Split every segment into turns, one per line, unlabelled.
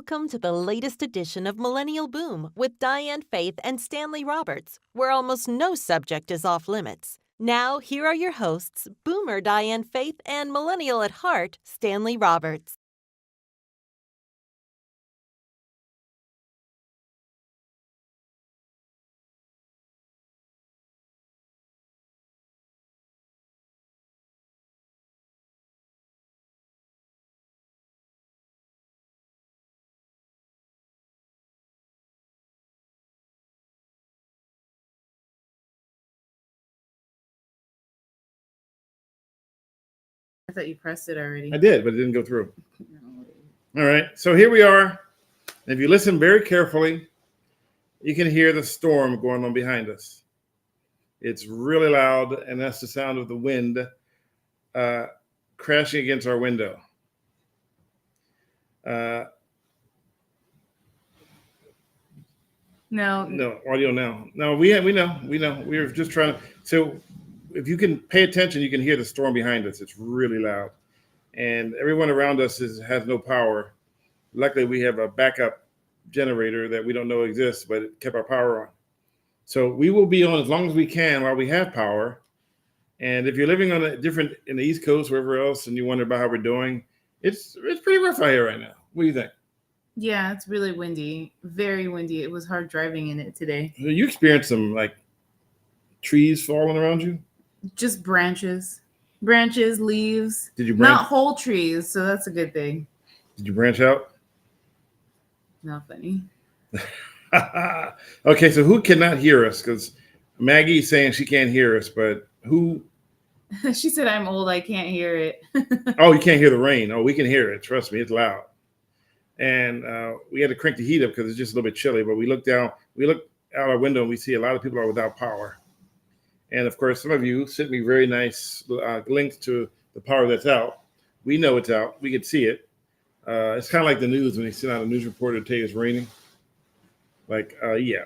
Welcome to the latest edition of Millennial Boom with Diane Faith and Stanley Roberts, where almost no subject is off limits. Now, here are your hosts, Boomer Diane Faith and Millennial at Heart, Stanley Roberts.
I thought you pressed it already.
I did, but it didn't go through. All right, so here we are. If you listen very carefully, you can hear the storm going on behind us. It's really loud, and that's the sound of the wind crashing against our window. No audio now. No, we know. We're just trying to. So, if you can pay attention, you can hear the storm behind us. It's really loud, and everyone around us has no power. Luckily, we have a backup generator that we don't know exists, but it kept our power on. So we will be on as long as we can while we have power. And if you're living on in the East Coast, wherever else, and you wonder about how we're doing, it's pretty rough out here right now. What do you think?
Yeah, it's really windy, very windy. It was hard driving in it today.
You experienced some like trees falling around you?
Just branches, leaves.
Did you branch?
Not whole trees, so that's a good thing.
Did you branch out?
Not funny.
Okay, so who cannot hear us? Because Maggie's saying she can't hear us, but who?
She said, I'm old, I can't hear it.
Oh, you can't hear the rain. Oh, we can hear it. Trust me, it's loud. And we had to crank the heat up because it's just a little bit chilly. But we look out our window and we see a lot of people are without power. And of course, some of you sent me very nice links to the power that's out. We know it's out. We can see it. It's kind of like the news when you send out a news reporter to tell you it's raining. Yeah.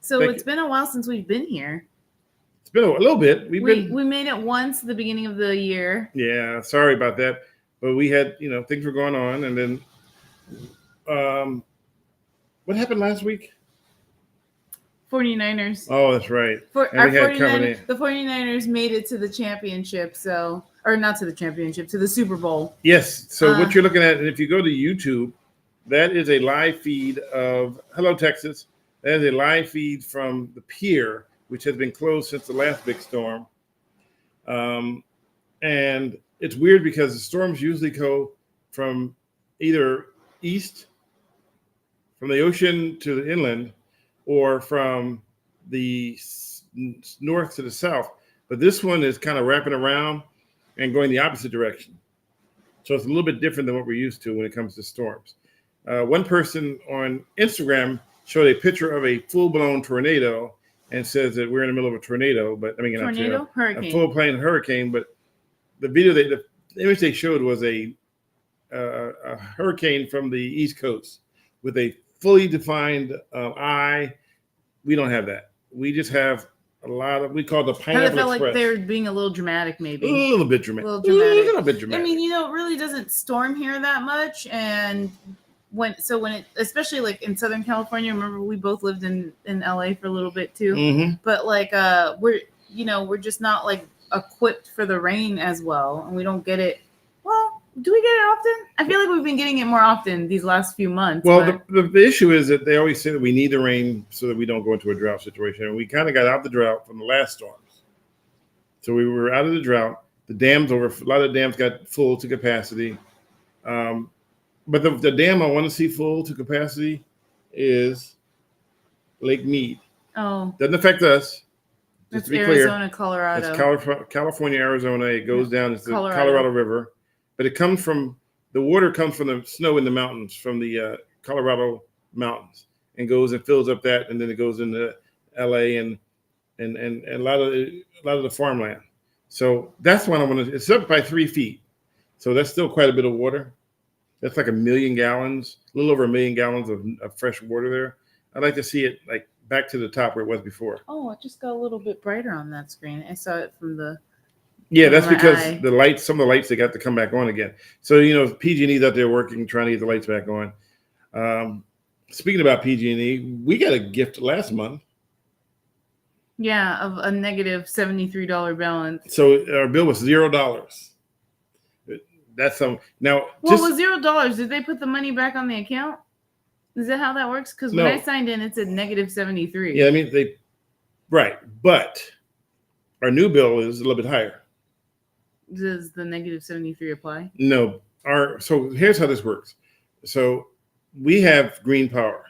So it's been a while since we've been here.
It's been a little bit.
We made it once at the beginning of the year.
Yeah, sorry about that. But we had, things were going on. And then what happened last week?
49ers.
Oh, that's right.
The 49ers made it to the championship, to the Super Bowl.
Yes. So what you're looking at, and if you go to YouTube, that is a live feed of Hello, Texas. That is a live feed from the pier, which has been closed since the last big storm. And it's weird because the storms usually go from either east, from the ocean to the inland, or from the north to the south. But this one is kind of wrapping around and going the opposite direction. So it's a little bit different than what we're used to when it comes to storms. One person on Instagram showed a picture of a full-blown tornado and says that we're in the middle of a tornado,
Hurricane.
A full-blown hurricane. But the image they showed was a hurricane from the East Coast with a fully defined eye. We don't have that. We just have a lot of, we call it the Pineapple Express.
I felt like they're being a little dramatic, maybe.
A little bit dramatic.
I mean, it really doesn't storm here that much. And when it, especially like in Southern California, remember we both lived in LA for a little bit too.
Mm-hmm.
But like, we're just not like equipped for the rain as well. And we don't get it. Well, do we get it often? I feel like we've been getting it more often these last few months.
Well, the issue is that they always say that we need the rain so that we don't go into a drought situation. And we kind of got out of the drought from the last storms. So we were out of the drought. The dams a lot of dams got full to capacity. But the dam I want to see full to capacity is Lake Mead.
Oh.
Doesn't affect us.
That's Arizona, Colorado.
It's California, Arizona. It goes down into the Colorado River. But the water comes from the snow in the mountains, from the Colorado mountains, and goes and fills up that, and then it goes into LA and a lot of the farmland. So that's one I want to. It's up by 3 feet, so that's still quite a bit of water. That's like 1 million gallons, a little over 1 million gallons of fresh water there. I'd like to see it like back to the top where it was before.
Oh, it just got a little bit brighter on that screen. I saw it from the
Yeah, that's
My
because
eye.
the lights, some of the lights, they got to come back on again. So, PG&E's out there working, trying to get the lights back on. Speaking about PG&E, we got a gift last month.
Yeah, of a negative $73 balance.
So our bill was $0. That's some now.
Well,
Just
it was $0. Did they put the money back on the account? Is that how that works? Because when
No.
I signed in, it said negative 73.
yeah, I mean right, but our new bill is a little bit higher.
Does the negative 73 apply?
No, so here's how this works. So we have green power,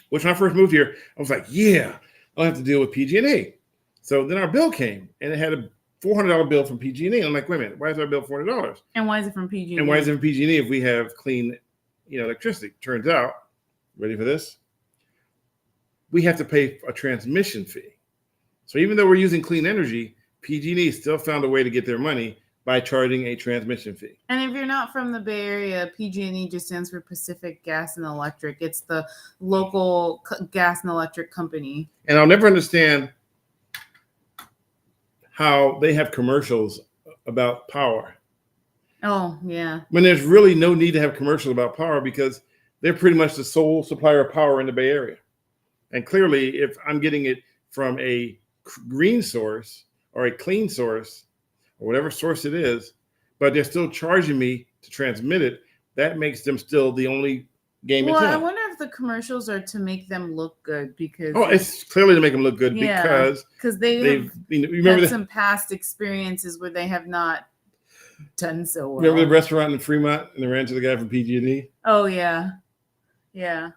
which when I first moved here, I was like, yeah, I'll have to deal with PG&E. So then our bill came, and it had a $400 bill from PG&E. I'm like, wait a minute, why is our bill $400?
And why is it from PG?
And why is it from PG&E if we have clean, electricity? Turns out, ready for this? We have to pay a transmission fee. So even though we're using clean energy, PG&E still found a way to get their money by charging a transmission fee.
And if you're not from the Bay Area, PG&E just stands for Pacific Gas and Electric. It's the local gas and electric company.
And I'll never understand how they have commercials about power
Oh, yeah.
when there's really no need to have commercials about power because they're pretty much the sole supplier of power in the Bay Area. And clearly, if I'm getting it from a green source or a clean source or whatever source it is, but they're still charging me to transmit it, that makes them still the only game in
Well, I
town.
wonder if the commercials are to make them look good because
It's clearly to make them look good
Yeah,
because
they've
you remember
had some past experiences where they have not done so well.
remember the restaurant in Fremont and they ran to the guy from PG&E?
Oh yeah, yeah.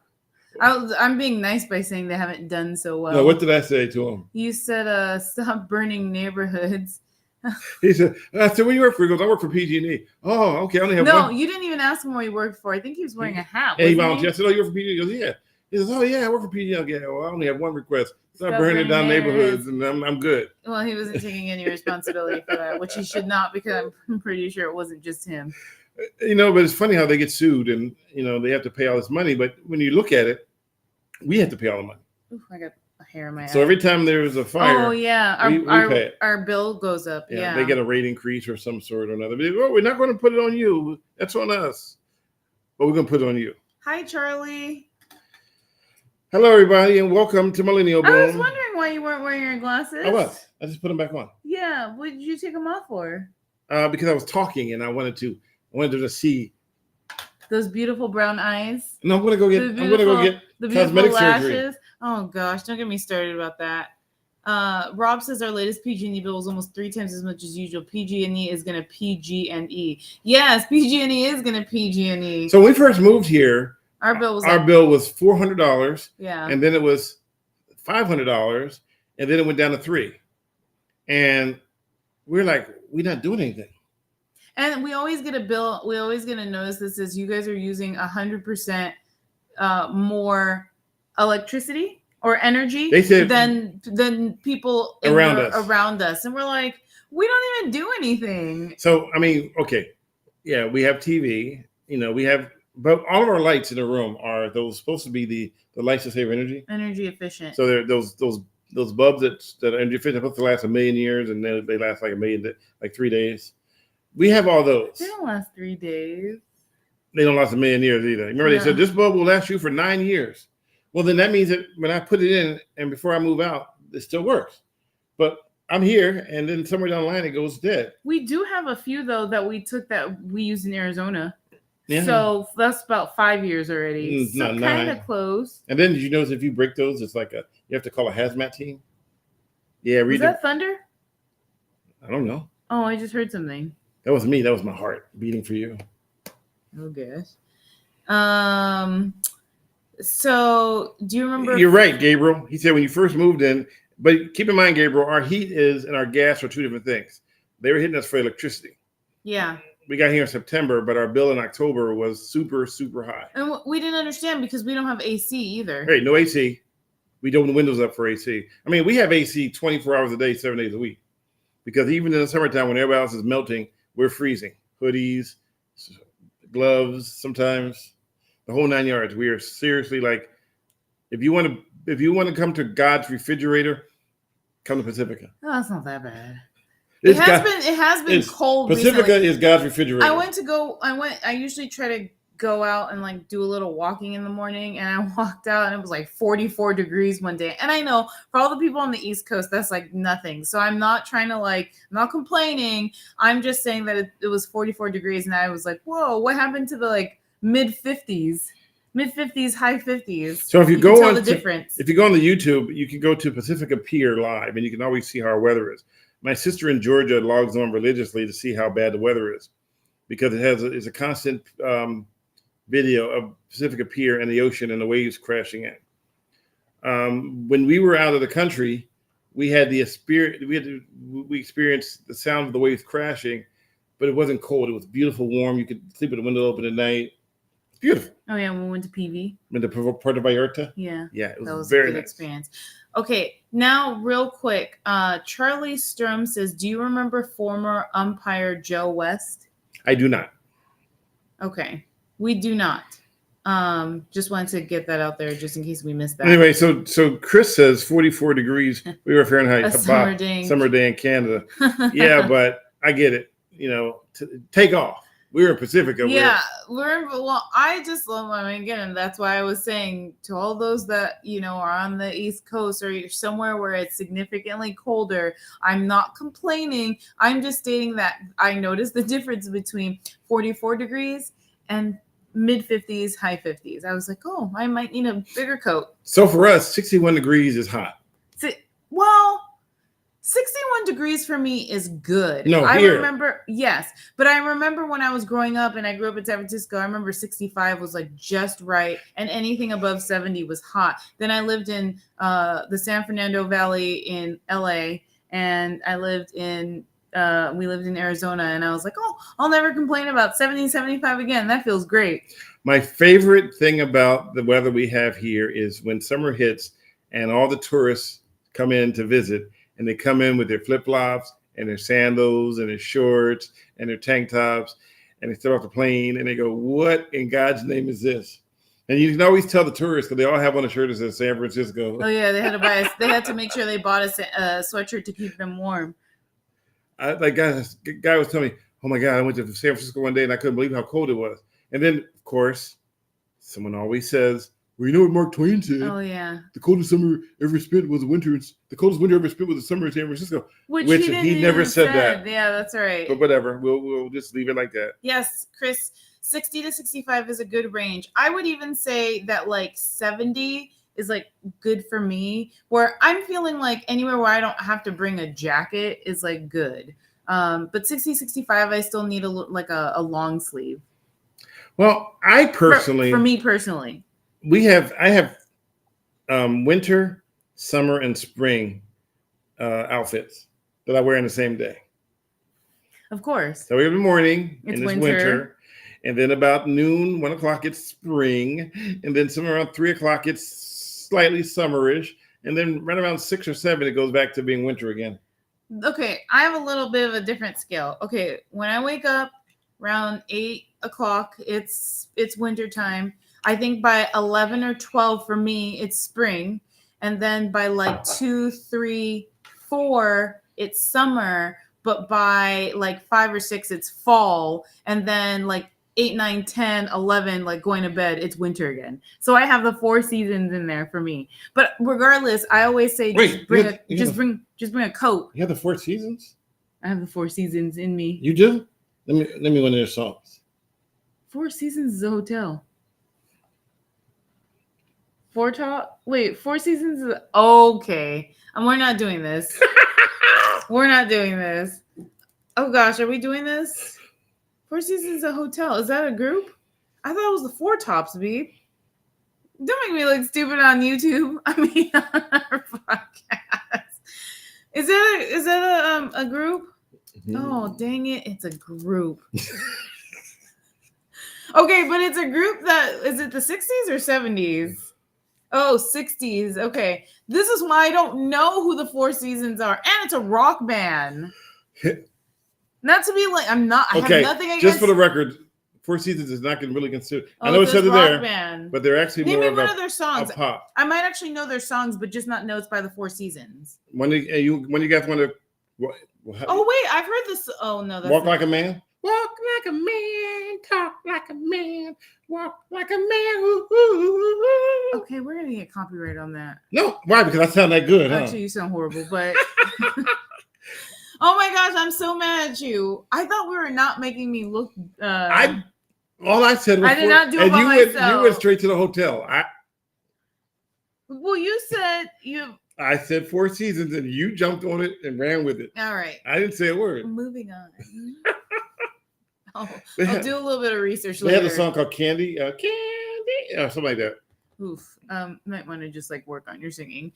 I'm being nice by saying they haven't done so well.
No, what did I say to him?
You said, "Stop burning neighborhoods."
He said, I said, where do you work for? He goes, I work for PG&E. Oh, okay. I only have
No,
one.
you didn't even ask him what he worked for. I think he was wearing a hat.
And he
wasn't
volunteered. I said, oh, you work for PG&E? He goes, yeah. He says, oh, yeah, I work for PG&E. Okay, well, I only have one request. Stop burning down neighborhoods, and I'm good.
Well, he wasn't taking any responsibility for that, which he should not, because I'm pretty sure it wasn't just him.
But it's funny how they get sued and, they have to pay all this money. But when you look at it, we have to pay all the money.
Ooh, I got a hair in my eye.
So every time there's a fire,
oh yeah,
we pay it.
our bill goes up. Yeah,
they get a rate increase or some sort or another. But, we're not going to put it on you. That's on us. But we're going to put it on you.
Hi, Charlie.
Hello, everybody, and welcome to Millennial Boom.
I was wondering why you weren't wearing your glasses.
I was. I just put them back on.
Yeah, what did you take them off for?
Because I was talking and I wanted to see
Those beautiful brown eyes.
No, I'm gonna go get
The beautiful
cosmetic
lashes.
surgery.
Oh gosh, don't get me started about that. Rob says our latest PG&E bill was almost 3 times as much as usual. PG&E is gonna PG&E. Yes, PG&E is gonna PG&E.
So when we first moved here,
Our bill was
bill was $400,
yeah.
and then it was $500, and then it went down to $300. And we're like, we're not doing anything.
And we always get a bill. We always get a notice that says you guys are using 100% more electricity or energy
They said
than people around us. And we're like, we don't even do anything.
So I mean, okay, yeah, we have TV. But all of our lights in the room are those supposed to be the lights that save energy.
Energy efficient.
So they're those bulbs that are energy efficient, supposed to last 1 million years, and then they last like 3 days. We have all those.
They don't last 3 days.
They don't last 1 million years either. Remember, they said this bulb will last you for 9 years. Well, then that means that when I put it in and before I move out, it still works. But I'm here, and then somewhere down the line, it goes dead.
We do have a few, though, that we took that we use in Arizona.
Yeah.
So that's about 5 years already. So kind of close.
And then did you notice if you break those, it's like you have to call a hazmat team? Yeah,
Was that thunder?
I don't know.
Oh, I just heard something.
That was me. That was my heart beating for you.
Oh gosh. So do you remember?
You're right, Gabriel. He said when you first moved in, but keep in mind, Gabriel, our heat and our gas are two different things. They were hitting us for electricity.
Yeah.
We got here in September, but our bill in October was super, super high.
And we didn't understand because we don't have AC either.
Hey, no AC. We don't open the windows up for AC. I mean, we have AC 24 hours a day, 7 days a week. Because even in the summertime when everybody else is melting, we're freezing. Hoodies, gloves, sometimes the whole 9 yards. We are seriously like, if you want to come to God's refrigerator, come to Pacifica.
Oh, that's not that bad. It has been cold
Pacifica
recently.
is God's refrigerator.
I usually try to go out and like do a little walking in the morning, and I walked out and it was like 44 degrees one day. And I know for all the people on the East Coast, that's like nothing. So I'm not trying to I'm not complaining. I'm just saying that it was 44 degrees, and I was like, whoa, what happened to the like mid 50s, high 50s?
So if you go
tell
on
the difference.
If you go on the YouTube, you can go to Pacifica Pier live, and you can always see how our weather is. My sister in Georgia logs on religiously to see how bad the weather is, because it's a constant video of Pacifica Pier and the ocean and the waves crashing in. When we were out of the country, we experienced the sound of the waves crashing, but it wasn't cold. It was beautiful, warm. You could sleep with the window open at night. It's beautiful.
Oh yeah, when we went to PV.
Went to Puerto Vallarta.
Yeah,
it was,
that was
very
a good
nice
experience. Okay, now real quick, Charlie Strom says, "Do you remember former umpire Joe West?"
I do not.
Okay, we do not. Just wanted to get that out there, just in case we missed that.
Anyway, so Chris says 44 degrees. We were Fahrenheit.
Summer
day in Canada. Yeah, but I get it. Take off. We were in Pacifica.
Yeah, I just love. Again, and that's why I was saying to all those that are on the East Coast or you're somewhere where it's significantly colder. I'm not complaining. I'm just stating that I noticed the difference between 44 degrees and mid 50s, high 50s. I was like, oh, I might need a bigger coat.
So for us, 61 degrees is hot.
Well, 61 degrees for me is good.
No,
I
here.
remember, yes. But I remember when I was growing up and I grew up in San Francisco, I remember 65 was like just right. And anything above 70 was hot. Then I lived in the San Fernando Valley in LA, and we lived in Arizona, and I was like, oh, I'll never complain about 70, 75 again. That feels great.
My favorite thing about the weather we have here is when summer hits and all the tourists come in to visit, and they come in with their flip-flops and their sandals and their shorts and their tank tops, and they step off the plane and they go, what in God's name is this? And you can always tell the tourists, because they all have on a shirt that says San Francisco.
Oh yeah, they had to make sure they bought a sweatshirt to keep them warm.
Guy was telling me, oh my God, I went to San Francisco one day and I couldn't believe how cold it was. And then, of course, someone always says, well, you know what Mark Twain said?
Oh, yeah.
The coldest summer ever spent was the coldest winter ever spent was the summer in San Francisco.
Which
he never said that.
Yeah, that's right.
But whatever. We'll just leave it like that.
Yes, Chris, 60 to 65 is a good range. I would even say that like 70 is like good for me, where I'm feeling like anywhere where I don't have to bring a jacket is like good. But 60, 65, I still need a long sleeve.
Well, I personally,
for me personally,
I have winter, summer, and spring outfits that I wear in the same day.
Of course.
So every morning
it's
winter, and then about noon, 1 o'clock, it's spring, and then somewhere around 3 o'clock, it's slightly summerish, and then right around 6 or 7, it goes back to being winter again.
Okay, I have a little bit of a different scale. Okay, when I wake up around 8 o'clock, it's winter time. I think by 11 or 12 for me, it's spring. And then by like 2, 3, 4, it's summer. But by like 5 or 6, it's fall. And then like 8, 9, 10, 11, like going to bed, it's winter again. So I have the 4 seasons in there for me. But regardless, I always say just bring a coat.
You have the 4 seasons?
I have the 4 seasons in me.
You do? Let me one of your songs.
4 Seasons is a hotel. 4 Seasons is okay. We're not doing this. We're not doing this. Oh gosh, are we doing this? 4 Seasons is a hotel. Is that a group? I thought it was the 4 Tops, babe. Don't make me look stupid on YouTube. I mean, on our podcast. Is that a group? Mm-hmm. Oh dang it! It's a group. Okay, but it's a group that is it the 60s or 70s? Oh, 60s. Okay. This is why I don't know who the 4 Seasons are. And it's a rock band. Not to be like, I have nothing against.
Just for the record, 4 Seasons is not really considered.
Oh,
I know it's other there,
band.
But they're actually
Name
more
me one of their songs.
Pop.
I might actually know their songs, but just not know it's by the 4 Seasons.
When you guys want to What,
Oh wait, I've heard this. Oh no, that's
walk
not-
like a man. Walk like a man. Talk like a man. Walk like a man. Ooh, ooh, ooh, ooh.
Okay, we're gonna get copyright on that.
No, why? Because I sound that good, huh?
Actually, you sound horrible, but oh my gosh, I'm so mad at you. I thought we were not making me look.
All I said was
I did not do it by
you
myself.
went straight to the hotel.
Well, you said you.
I said 4 seasons, and you jumped on it and ran with it.
All right,
I didn't say a word.
moving on. I'll
They had-
do a little bit of research
They
later.
had a song called Candy, something like that.
Oof. Might want to just like work on your singing.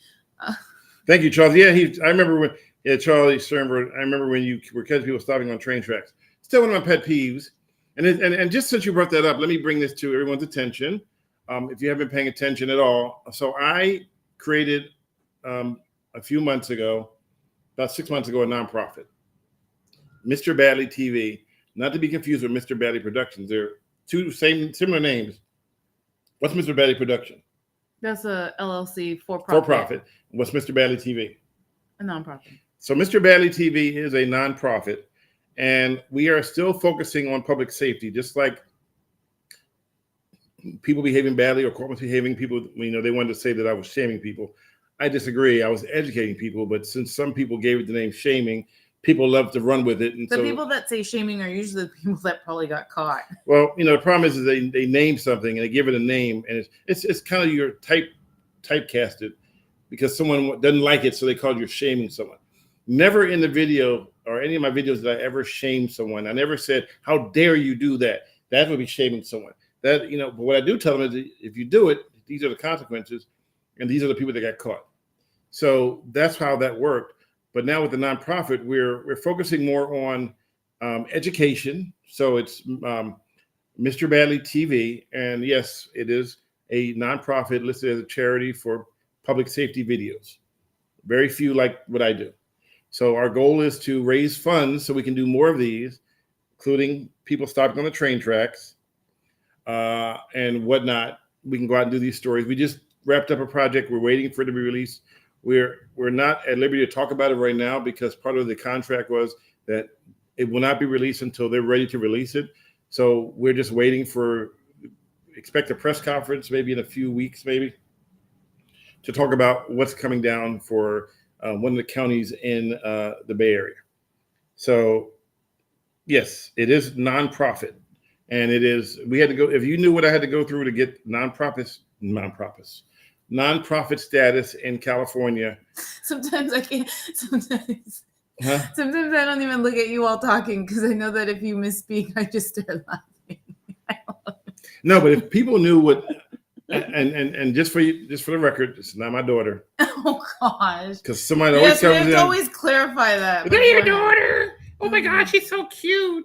Thank you, Charles. Yeah, I remember when Charlie Sternberg. I remember when you were catching people stopping on train tracks. Still one of my pet peeves. And just since you brought that up, let me bring this to everyone's attention. If you haven't been paying attention at all, so I created a few months ago, about 6 months ago, a nonprofit, Mr. Badley TV, not to be confused with Mr. Badley Productions. They're two similar names. What's Mr. Badley Production?
That's a LLC for profit.
For profit. What's Mr. Badley TV?
A nonprofit.
So Mr. Badley TV is a nonprofit, and we are still focusing on public safety, just like people behaving badly or court behaving people. They wanted to say that I was shaming people. I disagree. I was educating people, but since some people gave it the name shaming, people love to run with it. And
The people that say shaming are usually the people that probably got caught.
Well, the problem is they name something and they give it a name, and it's kind of your typecasted because someone doesn't like it, so they call you shaming someone. Never in the video or any of my videos did I ever shame someone. I never said, "How dare you do that?" That would be shaming someone. But what I do tell them is, if you do it, these are the consequences, and these are the people that got caught. So that's how that worked. But now with the nonprofit, we're focusing more on education. So it's Mr. Badley TV, and yes, it is a nonprofit listed as a charity for public safety videos. Very few like what I do. So our goal is to raise funds so we can do more of these, including people stopping on the train tracks and whatnot. We can go out and do these stories. We just wrapped up a project. We're waiting for it to be released. We're not at liberty to talk about it right now because part of the contract was that it will not be released until they're ready to release it. So we're just waiting expect a press conference maybe in a few weeks, maybe, to talk about what's coming down for one of the counties in the Bay Area. So yes, it is nonprofit. And it is, we had to go, if you knew what I had to go through to get nonprofit status in California.
Sometimes I can't. Sometimes
Huh?
Sometimes I don't even look at you while talking because I know that if you misspeak, I just start laughing.
No, but if people knew what, and just for the record, it's not my daughter.
Oh gosh.
Because somebody always
Yes, we
comes
have
in.
to always clarify that.
Is that your
beforehand.
daughter? Oh my God, she's so cute.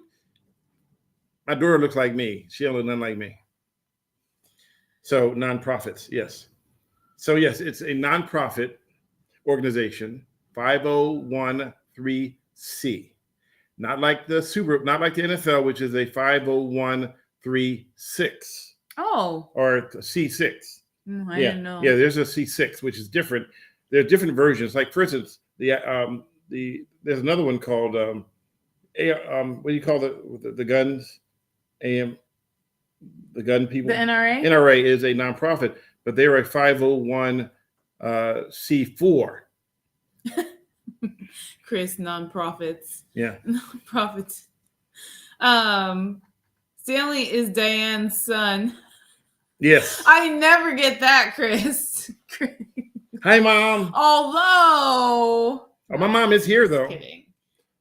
My daughter looks like me. She don't look nothing like me. So nonprofits, yes. So yes, it's a nonprofit organization, 5013C. Not like the NFL, which is a 50136
Oh.
or C6.
I didn't know.
Yeah, there's a C6, which is different. There are different versions. Like for instance, there's another one called what do you call the guns? The gun people.
The NRA?
NRA is a nonprofit, but they're a 501 C4.
Chris, nonprofits.
Yeah.
Nonprofits. Stanley is Diane's son.
Yes.
I never get that, Chris.
Hi, Mom.
Although.
Oh, my mom is here though.
Kidding.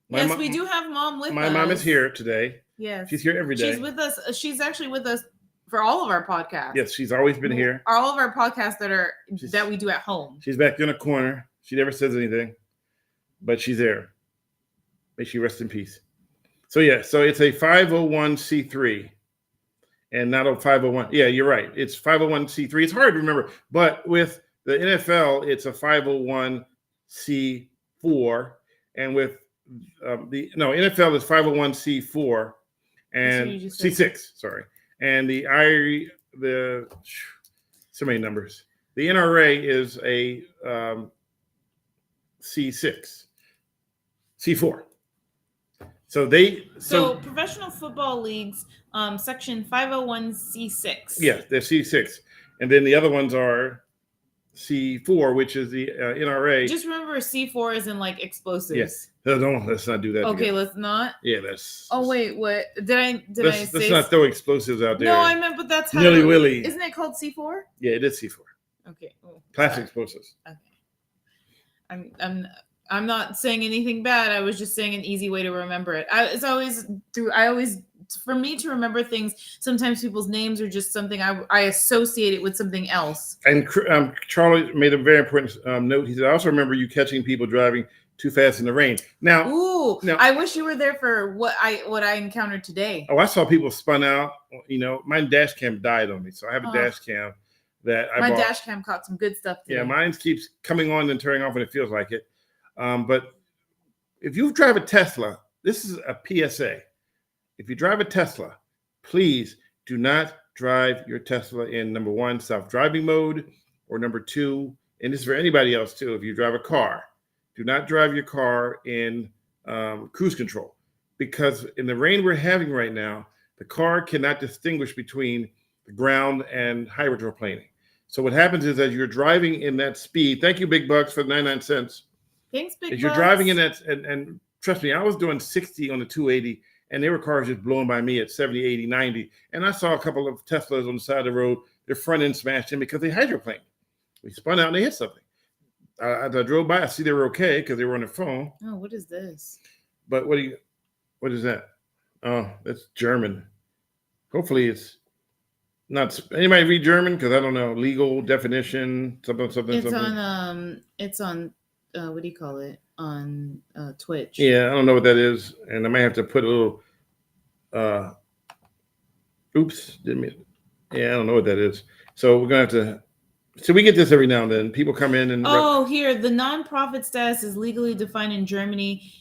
My
Yes,
mom-
we do have mom with us.
My mom is here today.
Yes.
She's here every day.
She's with us. She's actually with us for all of our podcasts.
Yes, she's always been here.
All of our podcasts that we do at home.
She's back in a corner. She never says anything, but she's there. May she rest in peace. So yeah, so it's a 501c3 and not a 501. Yeah, you're right. It's 501c3. It's hard to remember, but with the NFL, it's a 501c4, and with NFL is 501c4 and C6. Sorry, and the so many numbers. The NRA is a C6. C4. So they
So professional football leagues, section 501c6.
Yes, they're C6, and then the other ones are C4, which is the NRA.
Just remember, C4 is in like explosives.
Yes. No, let's not do that.
Okay,
together.
let's not.
Yeah, that's.
Oh wait, what did I
Let's
say?
not throw explosives out there.
No, I meant, but that's how.
Nilly willy.
Isn't it called C4?
Yeah, it is C4.
Okay. Oh,
Plastic explosives.
Okay. I'm not saying anything bad. I was just saying an easy way to remember it. For me to remember things, sometimes people's names are just something I associate it with something else.
And Charlie made a very important note. He said, I also remember you catching people driving too fast in the rain. Now,
I wish you were there for what I encountered today.
Oh, I saw people spun out. You know, my dash cam died on me, so I have a dash cam that I bought.
My dash cam caught some good stuff today.
Yeah, mine keeps coming on and turning off when it feels like it. But if you drive a Tesla, this is a PSA. If you drive a Tesla, please do not drive your Tesla in, number one, self-driving mode, or number two, and this is for anybody else too, if you drive a car, do not drive your car in cruise control, because in the rain we're having right now, the car cannot distinguish between the ground and hydroplaning. So what happens is, as you're driving in that speed, thank you, Big Bucks, for the 99 cents.
Thanks, Big Bucks.
As you're driving in that, and trust me, I was doing 60 on the 280, and there were cars just blowing by me at 70, 80, 90. And I saw a couple of Teslas on the side of the road, their front end smashed in because they hydroplaned. They spun out and they hit something. As I drove by, I see they were okay because they were on their phone.
Oh, what is this?
But what is that? Oh, that's German. Hopefully it's not. Anybody read German? Because I don't know. Legal definition, something.
It's on what do you call it? On Twitch.
Yeah, I don't know what that is. And I might have to put a little oops, didn't mean. Yeah, I don't know what that is. So we're gonna have to. So we get this every now and then. People come in and
here the nonprofit status is legally defined in Germany.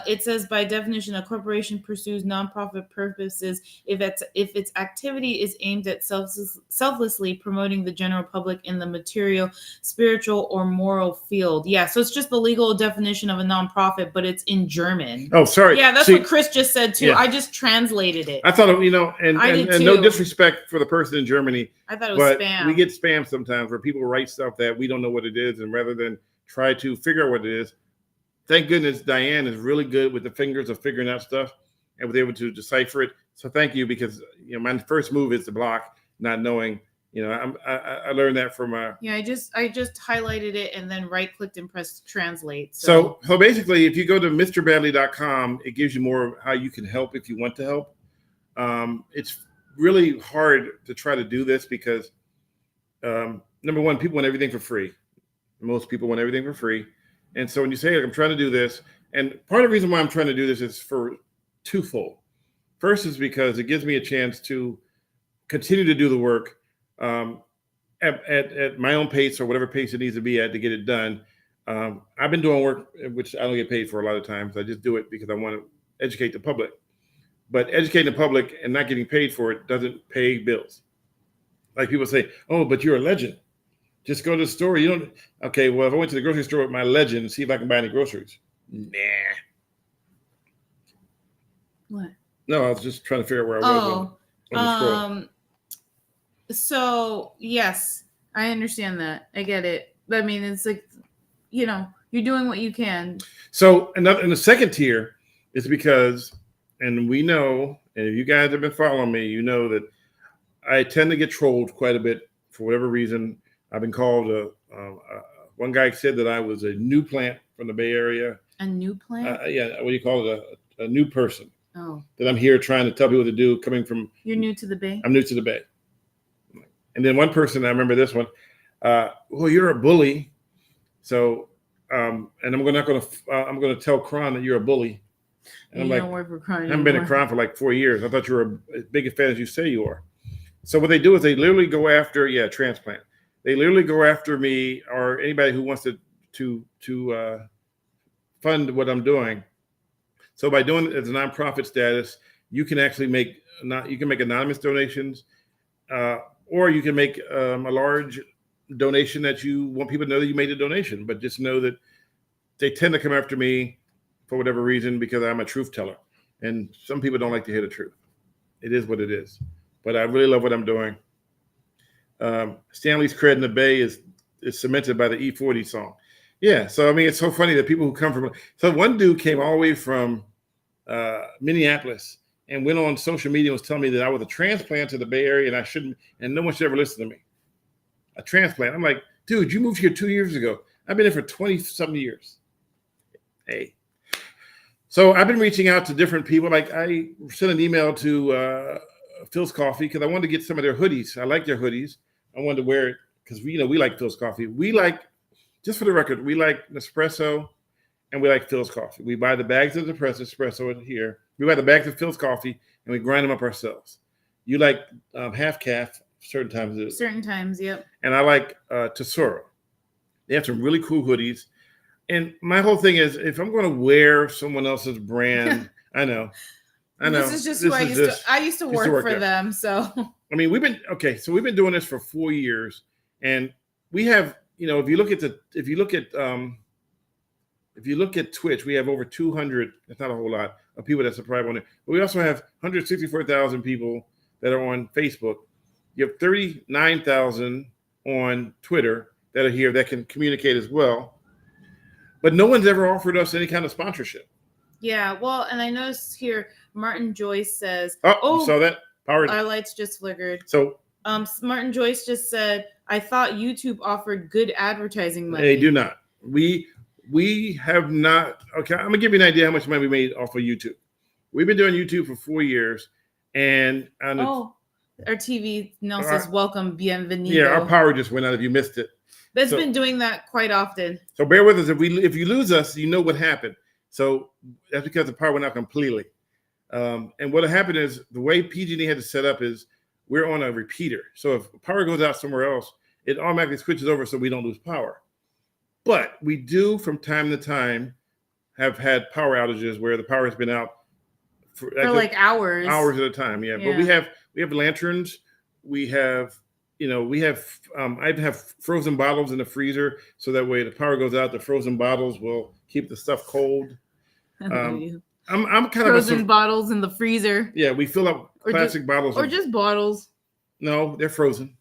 It says by definition, a corporation pursues nonprofit purposes if its activity is aimed at selflessly promoting the general public in the material, spiritual, or moral field. Yeah, so it's just the legal definition of a nonprofit, but it's in German.
Oh, sorry.
Yeah, that's what Chris just said too. Yeah. I just translated it.
I thought, and no disrespect for the person in Germany.
I thought it was spam.
We get spam sometimes where people write stuff that we don't know what it is, and rather than try to figure out what it is, thank goodness Diane is really good with the fingers of figuring out stuff and was able to decipher it. So thank you, because my first move is to block, not knowing. I learned that from I just
highlighted it and then right clicked and pressed translate.
So basically, if you go to MrBadley.com, it gives you more of how you can help if you want to help. It's really hard to try to do this because number one, people want everything for free. Most people want everything for free. And so when you say, I'm trying to do this, and part of the reason why I'm trying to do this is for twofold. First is because it gives me a chance to continue to do the work at my own pace, or whatever pace it needs to be at to get it done. I've been doing work which I don't get paid for a lot of times. I just do it because I want to educate the public. But educating the public and not getting paid for it doesn't pay bills. Like people say, oh, but you're a legend. Just go to the store. You don't. Okay, well, if I went to the grocery store with my legend and see if I can buy any groceries. Nah.
What?
No, I was just trying to figure out where I was on the scroll.
So yes, I understand that. I get it. I mean, it's like, you're doing what you can.
So and the second tier is because, and we know, and if you guys have been following me, you know that I tend to get trolled quite a bit for whatever reason. I've been called one guy said that I was a new plant from the Bay Area.
A new plant?
Yeah. What do you call it? A new person.
Oh.
That I'm here trying to tell people to do, coming from.
You're new to the Bay?
I'm new to the Bay. And then one person, I remember this one. Well, you're a bully. So, and I'm going to tell Kron that you're a bully. And I'm like,
don't work for Kron.
I haven't been at Kron for like 4 years. I thought you were as big a fan as you say you are. So what they do is they literally go after, transplant. They literally go after me or anybody who wants to fund what I'm doing. So by doing it as a nonprofit status, you can actually make anonymous donations, or you can make a large donation that you want people to know that you made a donation. But just know that they tend to come after me for whatever reason because I'm a truth teller. And some people don't like to hear the truth. It is what it is. But I really love what I'm doing. Stanley's cred in the Bay is cemented by the E40 song. Yeah, so I mean, it's so funny that people who come from. So one dude came all the way from Minneapolis and went on social media and was telling me that I was a transplant to the Bay Area and I shouldn't, and no one should ever listen to me. A transplant. I'm like, dude, you moved here 2 years ago. I've been here for 20-something years. Hey. So I've been reaching out to different people. Like I sent an email to Phil's Coffee because I wanted to get some of their hoodies. I like their hoodies. I wanted to wear it because we like Phil's Coffee. We like, just for the record, we like Nespresso and we like Phil's Coffee. We buy the bags of espresso here. We buy the bags of Phil's Coffee and we grind them up ourselves. You like half calf certain times.
Certain times, yep.
And I like Tesoro. They have some really cool hoodies. And my whole thing is, if I'm going to wear someone else's brand, I know.
This is just who I used to work for them. So
I mean, we've been doing this for 4 years, and we have, if you look at Twitch, we have over 200. That's not a whole lot of people that subscribe on it, but we also have 164,000 people that are on Facebook. You have 39,000 on Twitter that are here that can communicate as well. But no one's ever offered us any kind of sponsorship.
Yeah, well, and I noticed here, Martin Joyce says,
you saw that?
Our lights just flickered.
So
Martin Joyce just said, I thought YouTube offered good advertising money.
They do not. We have not. Okay, I'm going to give you an idea how much money we made off of YouTube. We've been doing YouTube for 4 years. And
our TV now says, welcome, bienvenido.
Yeah, our power just went out if you missed it.
That's been doing that quite often.
So bear with us. If you lose us, you know what happened. So that's because the power went out completely. And what happened is the way PG&E had to set up is we're on a repeater. So if power goes out somewhere else, it automatically switches over so we don't lose power. But we do from time to time have had power outages where the power has been out for
like hours
at a time. Yeah. But we have lanterns. We have I have frozen bottles in the freezer so that way the power goes out, the frozen bottles will keep the stuff cold. I'm kind of
frozen bottles in the freezer.
Yeah, we fill up plastic bottles
or just bottles.
No, they're frozen.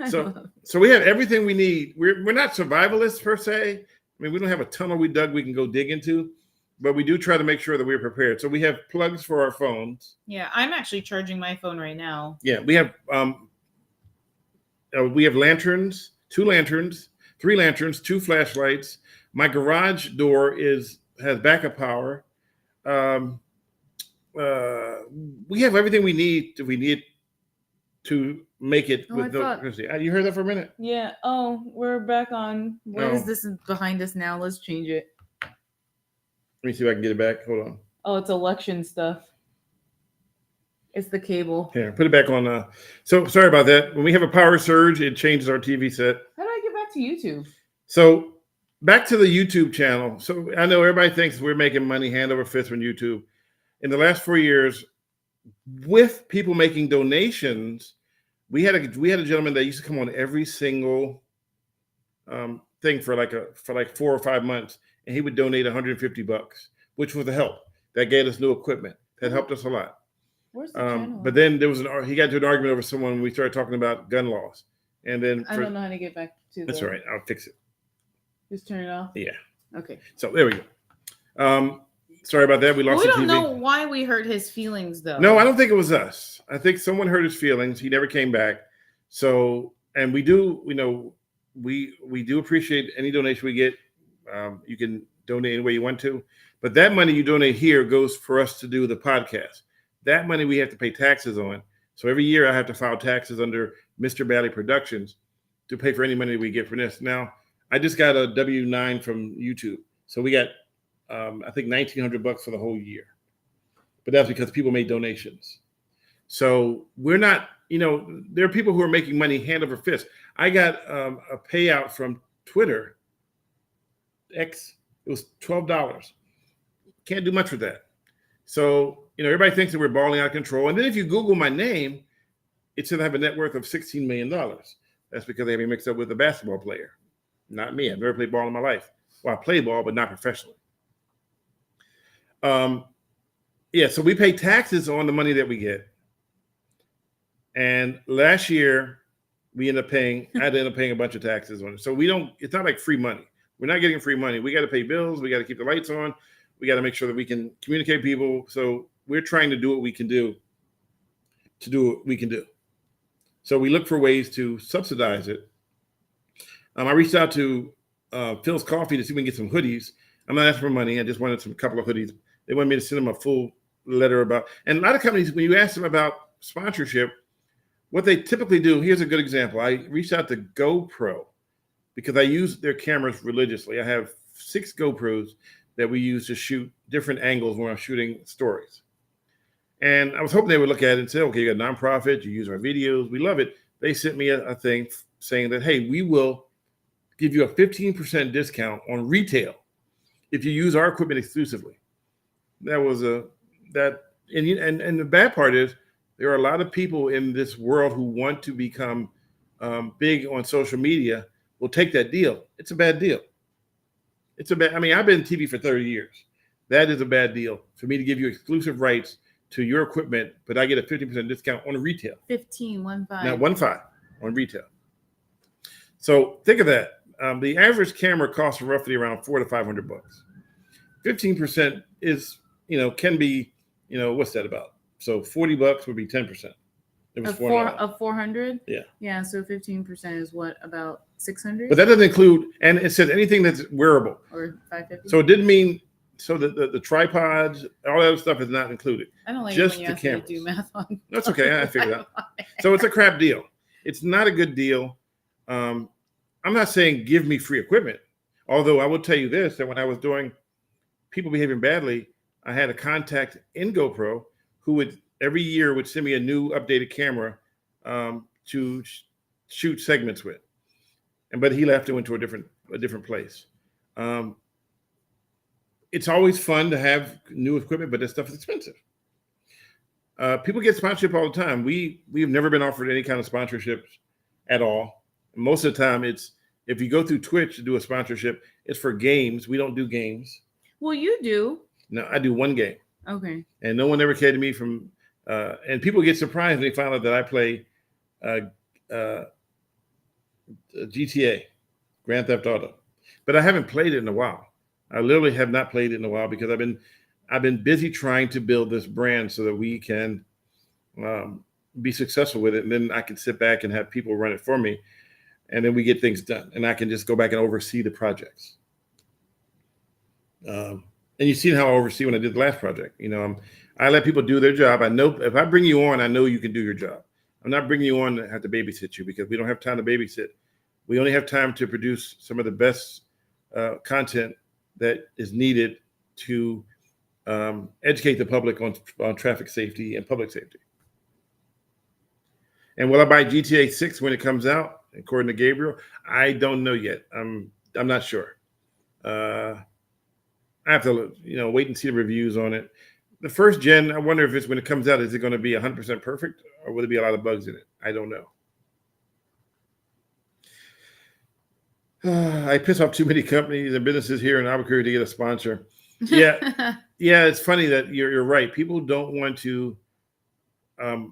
So we have everything we need. We're not survivalists per se. I mean, we don't have a tunnel we can go dig into. But we do try to make sure that we're prepared. So we have plugs for our phones.
Yeah, I'm actually charging my phone right now.
Yeah, we have lanterns, 2 lanterns, 3 lanterns, 2 flashlights. My garage door has backup power. We have everything we need if we need to make it with no electricity. You heard that for a minute?
Yeah. Oh, we're back on. What is this behind us now? Let's change it.
Let me see if I can get it back. Hold on.
Oh, it's election stuff. It's the cable.
Here, put it back on. So sorry about that. When we have a power surge, it changes our TV set.
How do I get back to YouTube?
So back to the YouTube channel. So I know everybody thinks we're making money hand over fist on YouTube. In the last 4 years, with people making donations, we had a gentleman that used to come on every single thing for like 4 or 5 months. And he would donate $150, which was a help. That gave us new equipment. That helped us a lot.
Where's the channel?
But then he got into an argument over someone when we started talking about gun laws. And then
I don't know how to get back to
That's all right. I'll fix it.
Just turn it off?
Yeah.
Okay.
So there we go. Sorry about that. We lost the TV.
We don't know why we hurt his feelings, though.
No, I don't think it was us. I think someone hurt his feelings. He never came back. So, and we do appreciate any donation we get. You can donate any way you want to, but that money you donate here goes for us to do the podcast. That money we have to pay taxes on. So every year I have to file taxes under Mr. Bally Productions to pay for any money we get from this. Now, I just got a W-9 from YouTube. So we got, I think $1,900 for the whole year, but that's because people made donations. So we're not, there are people who are making money hand over fist. I got a payout from Twitter X, it was $12. Can't do much with that. So, everybody thinks that we're balling out of control. And then if you Google my name, it says I have a net worth of $16 million. That's because they have me mixed up with a basketball player. Not me. I've never played ball in my life. Well, I play ball, but not professionally. Yeah, so we pay taxes on the money that we get. And last year, I had to end up paying a bunch of taxes on it. So it's not like free money. We're not getting free money. We got to pay bills. We got to keep the lights on. We got to make sure that we can communicate with people. So we're trying to do what we can do to do what we can do. So we look for ways to subsidize it. I reached out to Phil's Coffee to see if we can get some hoodies. I'm not asking for money. I just wanted a couple of hoodies. They wanted me to send them a full letter about. And a lot of companies, when you ask them about sponsorship, what they typically do, here's a good example. I reached out to GoPro because I use their cameras religiously. I have 6 GoPros that we use to shoot different angles when I'm shooting stories. And I was hoping they would look at it and say, okay, you got a nonprofit, you use our videos, we love it. They sent me a thing saying that, hey, we will give you a 15% discount on retail if you use our equipment exclusively. That was and the bad part is there are a lot of people in this world who want to become big on social media will take that deal. It's a bad deal. I've been in TV for 30 years. That is a bad deal for me to give you exclusive rights to your equipment, but I get a 50% discount on retail.
15.
Not 15 on retail. So think of that. The average camera costs roughly around $400 to $500. 15% is, can be, what's that about? So $40 would be 10%. It was
of 400.
Yeah.
Yeah. So 15% is what, about 600?
But that doesn't include, and it says anything that's wearable.
Or 550.
So it didn't mean. So the tripods, all that other stuff is not included.
I don't like
just
when you
the
ask me to
cameras.
do math on.
That's okay. I figured out. So it's a crap deal. It's not a good deal. I'm not saying give me free equipment. Although I will tell you this, that when I was doing people behaving badly, I had a contact in GoPro who would every year would send me a new updated camera to shoot segments with. But he left and went to a different place. It's always fun to have new equipment, but that stuff is expensive. People get sponsorship all the time. We've never been offered any kind of sponsorships at all. Most of the time, it's if you go through Twitch to do a sponsorship, it's for games. We don't do games.
Well, you do.
No, I do one game.
Okay.
And no one ever came to me from. And people get surprised when they find out that I play GTA, Grand Theft Auto, but I haven't played it in a while. I literally have not played it in a while because I've been busy trying to build this brand so that we can be successful with it, and then I can sit back and have people run it for me, and then we get things done, and I can just go back and oversee the projects. And you've seen how I oversee when I did the last project. I let people do their job. I know if I bring you on, I know you can do your job. I'm not bringing you on to have to babysit you because we don't have time to babysit. We only have time to produce some of the best content that is needed to educate the public on traffic safety and public safety. And will I buy GTA 6 when it comes out? According to Gabriel, I don't know yet. I'm not sure. I have to wait and see the reviews on it. The first gen, I wonder if it's when it comes out, is it going to be 100% perfect or will there be a lot of bugs in it? I don't know. I piss off too many companies and businesses here in Albuquerque to get a sponsor. Yeah, it's funny that you're right. People don't want to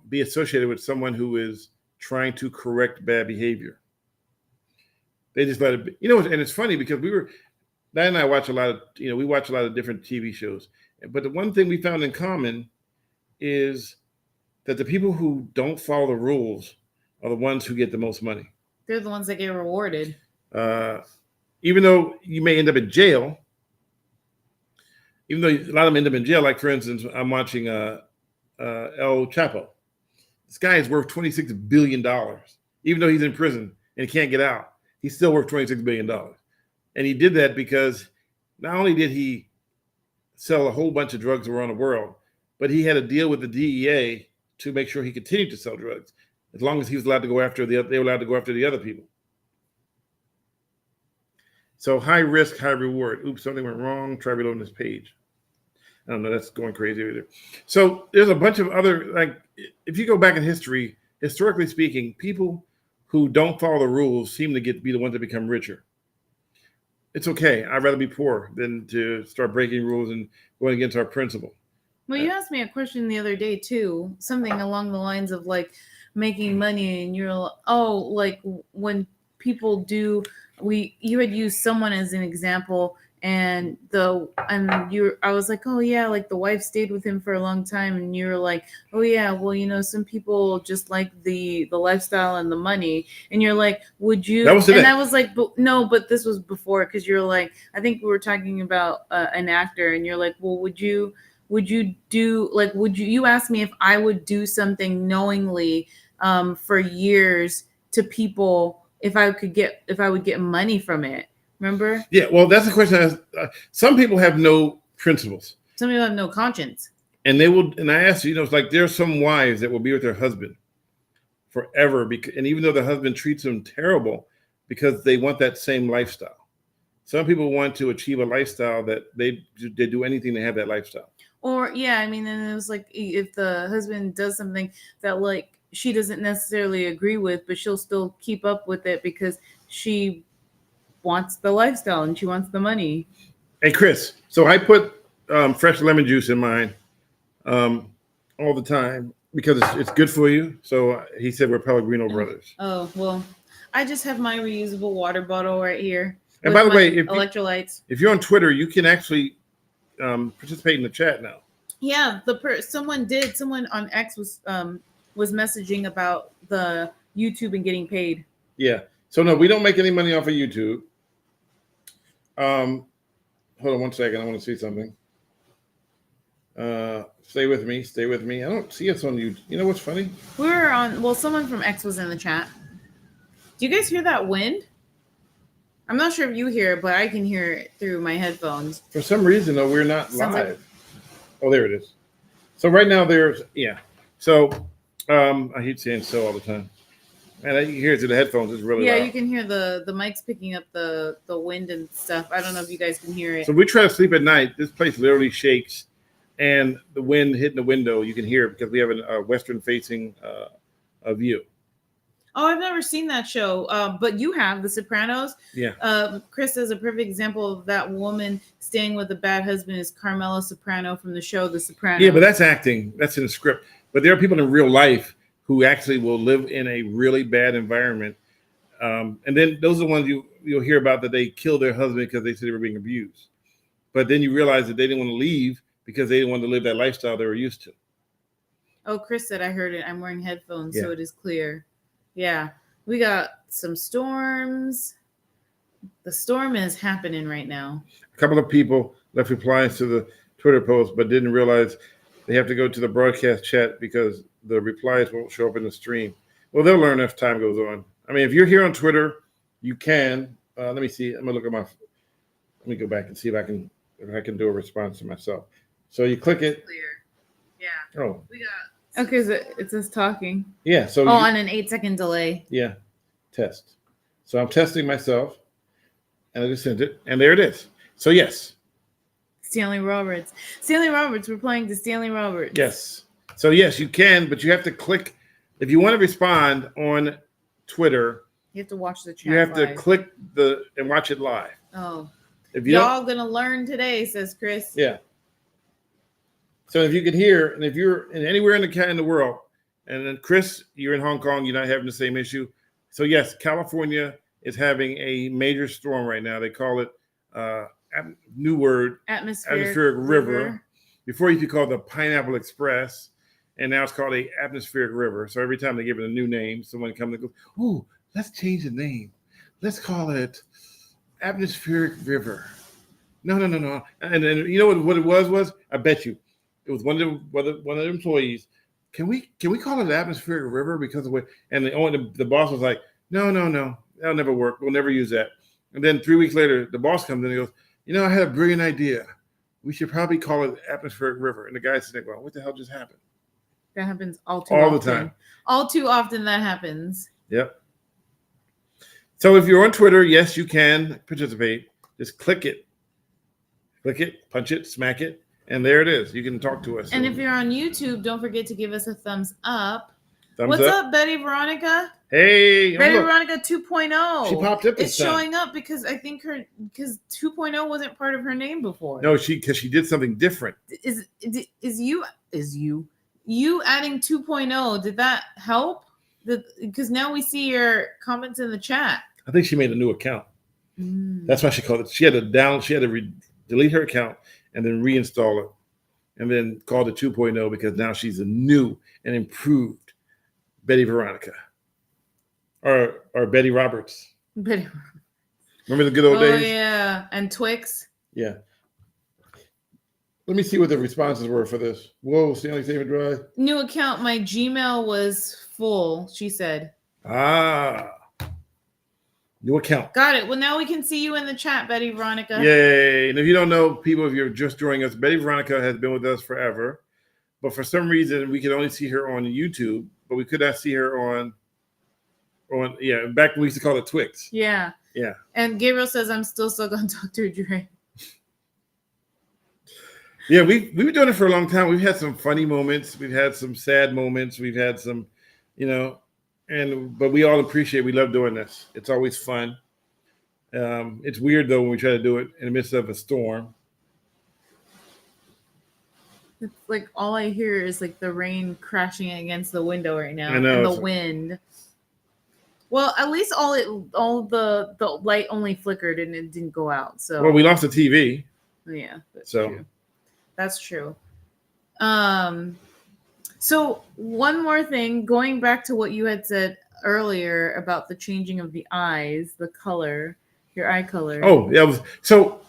be associated with someone who is trying to correct bad behavior. They just let it be. And it's funny because Diane and I watch a lot of, we watch a lot of different TV shows. But the one thing we found in common is that the people who don't follow the rules are the ones who get the most money.
They're the ones that get rewarded.
Even though you may end up in jail, even though a lot of them end up in jail, like for instance, I'm watching El Chapo. This guy is worth $26 billion. Even though he's in prison and he can't get out, he's still worth $26 billion. And he did that because not only did he sell a whole bunch of drugs around the world, but he had a deal with the DEA to make sure he continued to sell drugs as long as he was allowed to go after they were allowed to go after the other people. So high risk, high reward. Oops, something went wrong. Try reloading this page. I don't know. That's going crazy either. So there's a bunch of other, if you go back in history, historically speaking, people who don't follow the rules seem to be the ones that become richer. it's okay. I'd rather be poor than to start breaking rules and going against our principle.
Well, you asked me a question the other day too, something along the lines of like making money, and you're like when people do, you had used someone as an example, and I was like, oh yeah, like the wife stayed with him for a long time, and you were like, oh yeah, well some people just like the lifestyle and the money, and you're like, would you?
That was today.
And I was like, no, but this was before, because you're like, I think we were talking about an actor, and you're like, well, would you do, like, you asked me if I would do something knowingly for years to people if I would get money from it, remember?
Yeah, well, that's the question. Some people have no principles.
Some people have no conscience,
and they will, and I asked you, it's like there's some wives that will be with their husband forever, and even though the husband treats them terrible, because they want that same lifestyle. Some people want to achieve a lifestyle that they do anything to have that lifestyle.
Or yeah, I mean, and it was like if the husband does something that like she doesn't necessarily agree with, but she'll still keep up with it because she wants the lifestyle and she wants the money.
Hey, Chris, so I put fresh lemon juice in mine all the time because it's good for you. So he said we're Pellegrino brothers.
Oh, well, I just have my reusable water bottle right here.
And by the way,
electrolytes.
If you're on Twitter, you can actually participate in the chat now.
Yeah, someone on X was messaging about the YouTube and getting paid.
Yeah. So no, we don't make any money off of YouTube. Hold on one second. I want to see something. Stay with me. I don't see us on YouTube. You know what's funny?
Someone from X was in the chat. Do you guys hear that wind? I'm not sure if you hear it, but I can hear it through my headphones.
For some reason, though, we're not live.
Like...
Oh, there it is. So right now So I hate saying so all the time. And you hear it through the headphones. It's really loud.
You can hear the mics picking up the wind and stuff. I don't know if you guys can hear it.
So we try to sleep at night. This place literally shakes, and the wind hitting the window, you can hear it because we have a western-facing view.
Oh, I've never seen that show, but you have The Sopranos.
Yeah.
Chris is a perfect example of that woman staying with a bad husband is Carmela Soprano from the show The Sopranos.
Yeah, but that's acting. That's in the script. But there are people in real life who actually will live in a really bad environment. And then those are the ones you'll hear about that they killed their husband because they said they were being abused. But then you realize that they didn't want to leave because they didn't want to live that lifestyle they were used to.
Oh, Chris said, I heard it. I'm wearing headphones, so it is clear. Yeah, we got some storms. The storm is happening right now.
A couple of people left replies to the Twitter post, but didn't realize they have to go to the broadcast chat because the replies won't show up in the stream. Well, they'll learn as time goes on. I mean, if you're here on Twitter, you can. Let me see. I'm gonna look at let me go back and see if I can do a response to myself. So you click it.
Clear. Yeah.
Oh.
We got. Okay, so it says talking.
Yeah. So
on an 8-second delay.
Yeah. Test. So I'm testing myself, and I just sent it, and there it is. So yes.
Stanley Roberts. Stanley Roberts. We're playing to Stanley Roberts.
Yes. So yes, you can, but you have to click if you want to respond on Twitter.
You have to watch the chat.
You have
live.
to click and watch it live.
Oh.
If you
y'all gonna learn today, says Chris.
Yeah. So if you can hear, and if you're anywhere in the world, and then Chris, you're in Hong Kong, you're not having the same issue. So yes, California is having a major storm right now. They call it new word, atmospheric river. Before you could call it the Pineapple Express, and now it's called a atmospheric river. So every time they give it a new name, someone comes and goes, "Oh, let's change the name. Let's call it atmospheric river." No. And you know what it was? I bet you it was one of the employees. Can we call it an atmospheric river because of what? And the boss was like, no, that'll never work. We'll never use that. And then 3 weeks later, the boss comes in and goes, I had a brilliant idea. We should probably call it atmospheric river. And the guy said, well, what the hell just happened?
That happens all the
time.
All too often that happens.
Yep. So if you're on Twitter, yes, you can participate. Just click it, punch it, smack it, and there it is. You can talk to us.
And if you're on YouTube, don't forget to give us a thumbs up.
Thumbs
What's
up,
Betty Veronica?
Hey,
Betty
look,
Veronica 2.0.
she popped up this
It's
time.
showing up because I think because 2.0 wasn't part of her name before.
No, because she did something different.
Is you adding 2.0? Did that help? Because now we see your comments in the chat.
I think she made a new account. That's why she called it. She had to delete her account and then reinstall it, and then called it 2.0 because now she's a new and improved Betty Veronica, or Betty Roberts.
Betty.
Remember the good old days?
Oh yeah, and Twix.
Yeah. Let me see what the responses were for this. Whoa, Stanley Save and Dry.
New account. My Gmail was full. She said.
New account.
Got it. Well, now we can see you in the chat, Betty Veronica.
Yay. And if you don't know, people, if you're just joining us, Betty Veronica has been with us forever. But for some reason, we could only see her on YouTube, but we could not see her on back when we used to call it Twix.
Yeah.
Yeah.
And Gabriel says, I'm still stuck on Dr. Dre.
Yeah, we've been doing it for a long time. We've had some funny moments. We've had some sad moments. We've had some, but we all appreciate, we love doing this. It's always fun. It's weird, though, when we try to do it in the midst of a storm.
It's like all I hear is like the rain crashing against the window right now.
I know,
and the wind. Well, at least all the light only flickered and it didn't go out. So
Well, we lost the TV.
yeah, that's
So
true. That's true. So one more thing, going back to what you had said earlier about the changing of the eyes, the color, your eye color.
Oh, yeah. So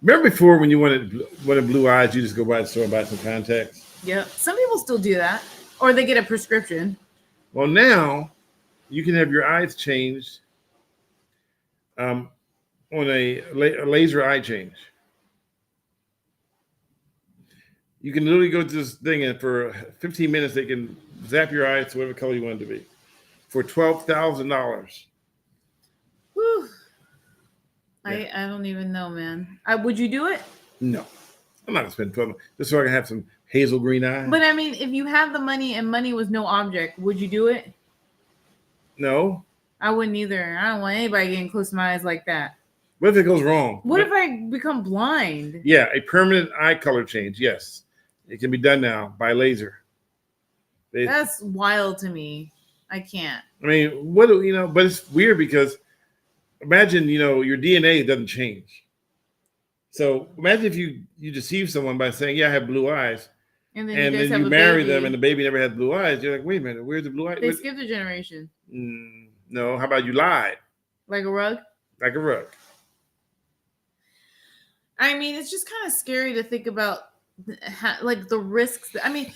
remember before when you wanted blue eyes, you just go by the store and buy some contacts?
Yep. Some people still do that, or they get a prescription.
Well, now you can have your eyes changed on a laser eye change. You can literally go to this thing, and for 15 minutes, they can zap your eyes to whatever color you want it to be for $12,000.
Whew.
Yeah.
I don't even know, man. Would you do it?
No, I'm not gonna spend $12 just so I can have some hazel green eyes.
But I mean, if you have the money and money was no object, would you do it?
No,
I wouldn't either. I don't want anybody getting close to my eyes like that.
what if it goes wrong?
What if I become blind?
Yeah, a permanent eye color change. Yes, it can be done now by laser.
That's wild to me. I can't.
I mean, but it's weird because imagine, your DNA doesn't change. So imagine if you deceive someone by saying, yeah, I have blue eyes.
And then
And
you, guys
then
have
you
a
marry
baby.
them and the baby never had blue eyes. You're like, wait a minute, where's the blue eyes?
They skipped a generation.
No, how about you lied?
Like a rug?
Like a rug.
I mean, it's just kind of scary to think about like the risks. I mean,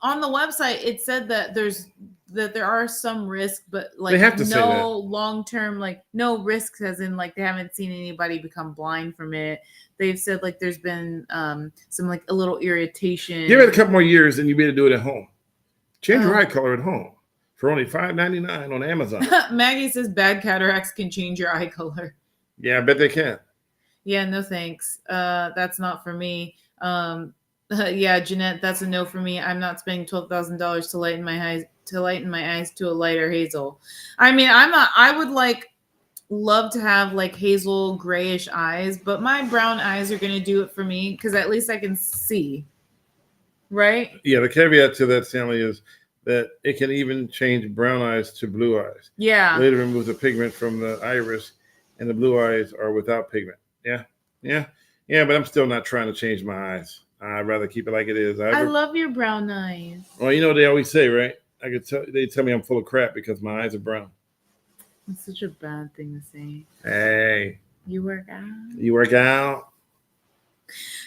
on the website, it said that there are some risks, but like
They have to say that.
no long-term, like no risks as in like they haven't seen anybody become blind from it. They've said like there's been some like a little irritation.
Give it a couple more years and you'll be able to do it at home. Change your
Oh.
eye color at home for only $5.99 on Amazon.
Maggie says bad cataracts can change your eye color.
Yeah, I bet they can.
Yeah, no thanks. That's not for me. Yeah, Jeanette, that's a no for me. I'm not spending $12,000 to lighten my eyes to a lighter hazel. I mean, I would like love to have like hazel grayish eyes, but my brown eyes are gonna do it for me because at least I can see. Right?
Yeah, the caveat to that, Stanley, is that it can even change brown eyes to blue eyes.
Yeah.
Later remove the pigment from the iris, and the blue eyes are without pigment. Yeah, but I'm still not trying to change my eyes. I'd rather keep it like it is.
I love your brown eyes.
Well, you know what they always say, right? They tell me I'm full of crap because my eyes are brown.
That's such a bad thing to say.
Hey,
You work out?
you work out?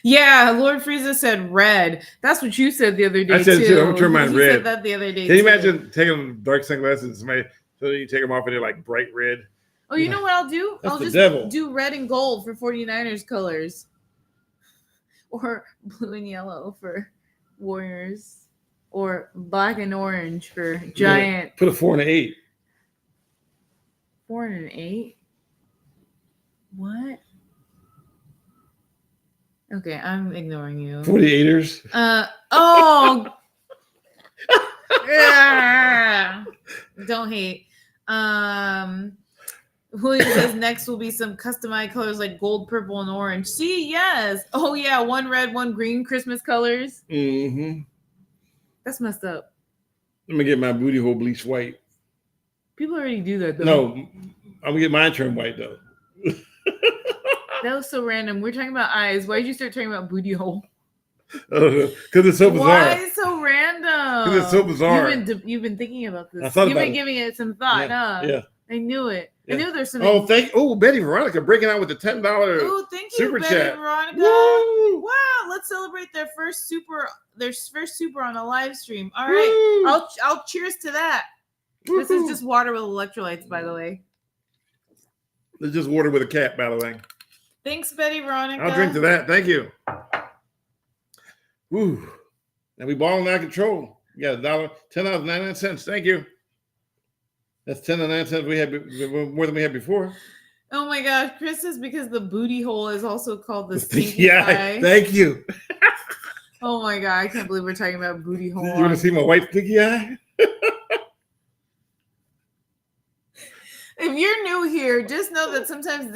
Yeah, Lord Frieza said red. That's what you said the other day.
I said it too. I'm gonna turn
You
mine red.
said that the other day.
Can you
too.
imagine taking dark sunglasses? So you take them off and they're like bright red.
Oh, you know what I'll do?
That's
I'll
the
just
devil.
do red and gold for 49ers colors. Or blue and yellow for Warriors. Or black and orange for Giant.
Put a 4 and an 8.
4 and an 8? What? Okay, I'm ignoring you.
48ers.
Oh! Yeah. Don't hate. William says next will be some customized colors like gold, purple, and orange. See, yes. Oh yeah, one red, one green Christmas colors.
Mm-hmm.
That's messed up.
Let me get my booty hole bleached white.
People already do that though.
No, I'm gonna get mine turned white though.
That was so random. We're talking about eyes. Why did you start talking about booty hole?
Because it's so bizarre.
Why so random?
Because it's so bizarre.
You've been thinking about this.
I thought
You've
about
been
it.
giving it some thought, huh?
Yeah.
I knew it.
Yeah.
I knew there's something.
Betty Veronica breaking out with the $10
Oh, thank you,
super
Betty
chat.
Veronica.
Woo!
Wow, let's celebrate their first super on a live stream. All right.
Woo!
I'll cheers to that. This is just water with electrolytes, by the way.
It's just water with a cap, by the way.
Thanks, Betty Veronica.
I'll drink to that. Thank you. Woo. And we balling out of control. We got $10.99. Thank you. That's 10.9 cents we had more than we had before.
Oh my gosh, Chris says because the booty hole is also called the stinky eye.
Thank you.
Oh my god, I can't believe we're talking about booty hole.
You want to see my white stinky eye?
If you're new here, just know that sometimes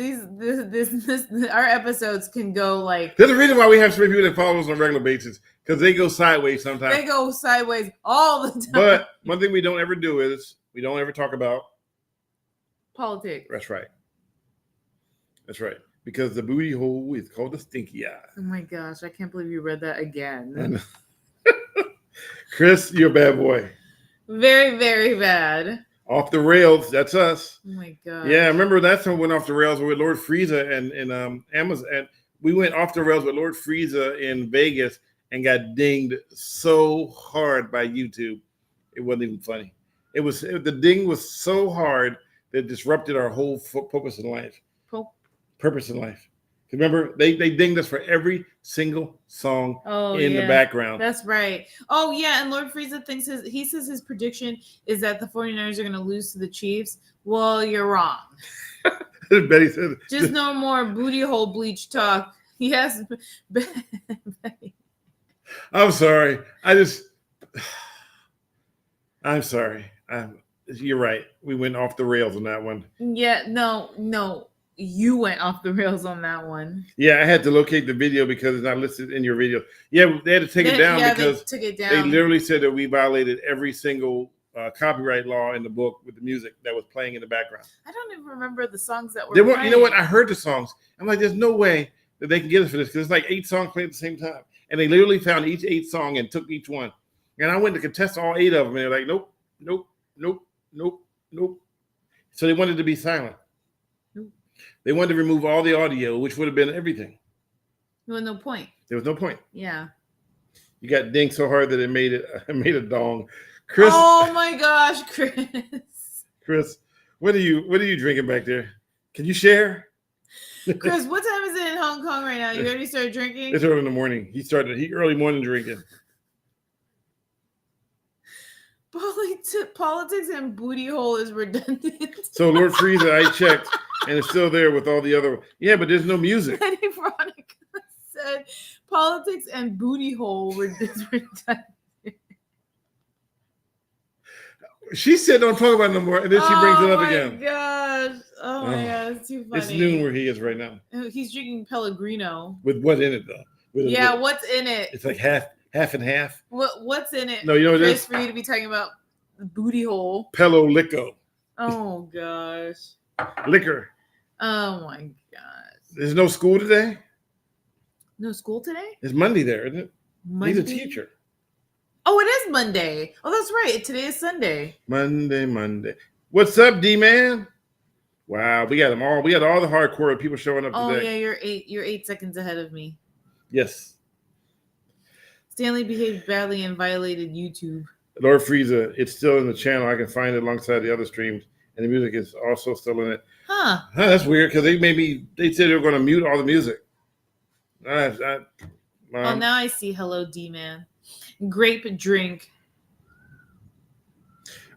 our episodes can go like.
There's a reason why we have so many people that follow us on a regular basis because they go sideways sometimes.
They go sideways all the time.
But one thing we don't ever do is we don't ever talk about
politics.
That's right. That's right. Because the booty hole is called the stinky eye.
Oh my gosh, I can't believe you read that again.
Chris, you're a bad boy.
Very, very bad.
Off the rails, that's us.
Oh my god.
Yeah, I remember that time we went off the rails with Lord Frieza and Amazon. And we went off the rails with Lord Frieza in Vegas and got dinged so hard by YouTube. It wasn't even funny. The ding was so hard that it disrupted our whole purpose in life. Purpose in life. Remember, they dinged us for every single song in the background.
That's right. Oh, yeah. And Lord Frieza he says his prediction is that the 49ers are going to lose to the Chiefs. Well, you're wrong.
Betty said,
just no more booty hole bleach talk. Yes.
I'm sorry. I'm sorry. You're right. We went off the rails on that one.
Yeah. No. You went off the rails on that one.
Yeah, I had to locate the video because it's not listed in your video. Yeah, they had to take it down because
they took it down.
They literally said that we violated every single copyright law in the book with the music that was playing in the background.
I don't even remember the songs that were.
You know what? I heard the songs. I'm like, there's no way that they can get us for this because it's like 8 songs played at the same time, and they literally found each 8 song and took each one. And I went to contest all 8 of them, and they're like, nope. So they wanted to be silent. They wanted to remove all the audio, which would have been everything.
There was no point.
There was no point.
Yeah.
You got dinged so hard that it made a dong. Chris.
Oh my gosh, Chris.
Chris, what are you drinking back there? Can you share?
Chris, what time is it in Hong Kong right now? You already started drinking?
It's early in the morning. He early morning drinking.
Politics and booty hole is redundant.
So Lord Frieza, I checked, and it's still there with all the other. Yeah, but there's no music.
Betty Veronica said politics and booty hole is redundant.
She said don't talk about it no more, and then she brings it up again.
Oh my gosh, it's too funny.
It's noon where he is right now.
He's drinking Pellegrino.
With what in it though?
What's in it?
It's like half and half.
What's in it?
No, you know what it is?
For you to be talking about the booty hole.
Pello Lico.
Oh gosh.
Liquor.
Oh my gosh.
There's no school today?
No school today?
It's Monday there, isn't it?
Monday?
He's a teacher.
Oh, it is Monday. Oh, that's right. Today is Sunday.
Monday. What's up, D-Man? Wow, we got them all. We got all the hardcore people showing up today.
Oh yeah, you're 8 seconds ahead of me.
Yes.
Stanley behaved badly and violated YouTube.
Lord Frieza, it's still in the channel. I can find it alongside the other streams, and the music is also still in it.
Huh,
that's weird because they said they were going to mute all the music.
oh, now I see. Hello, D-Man. Grape drink.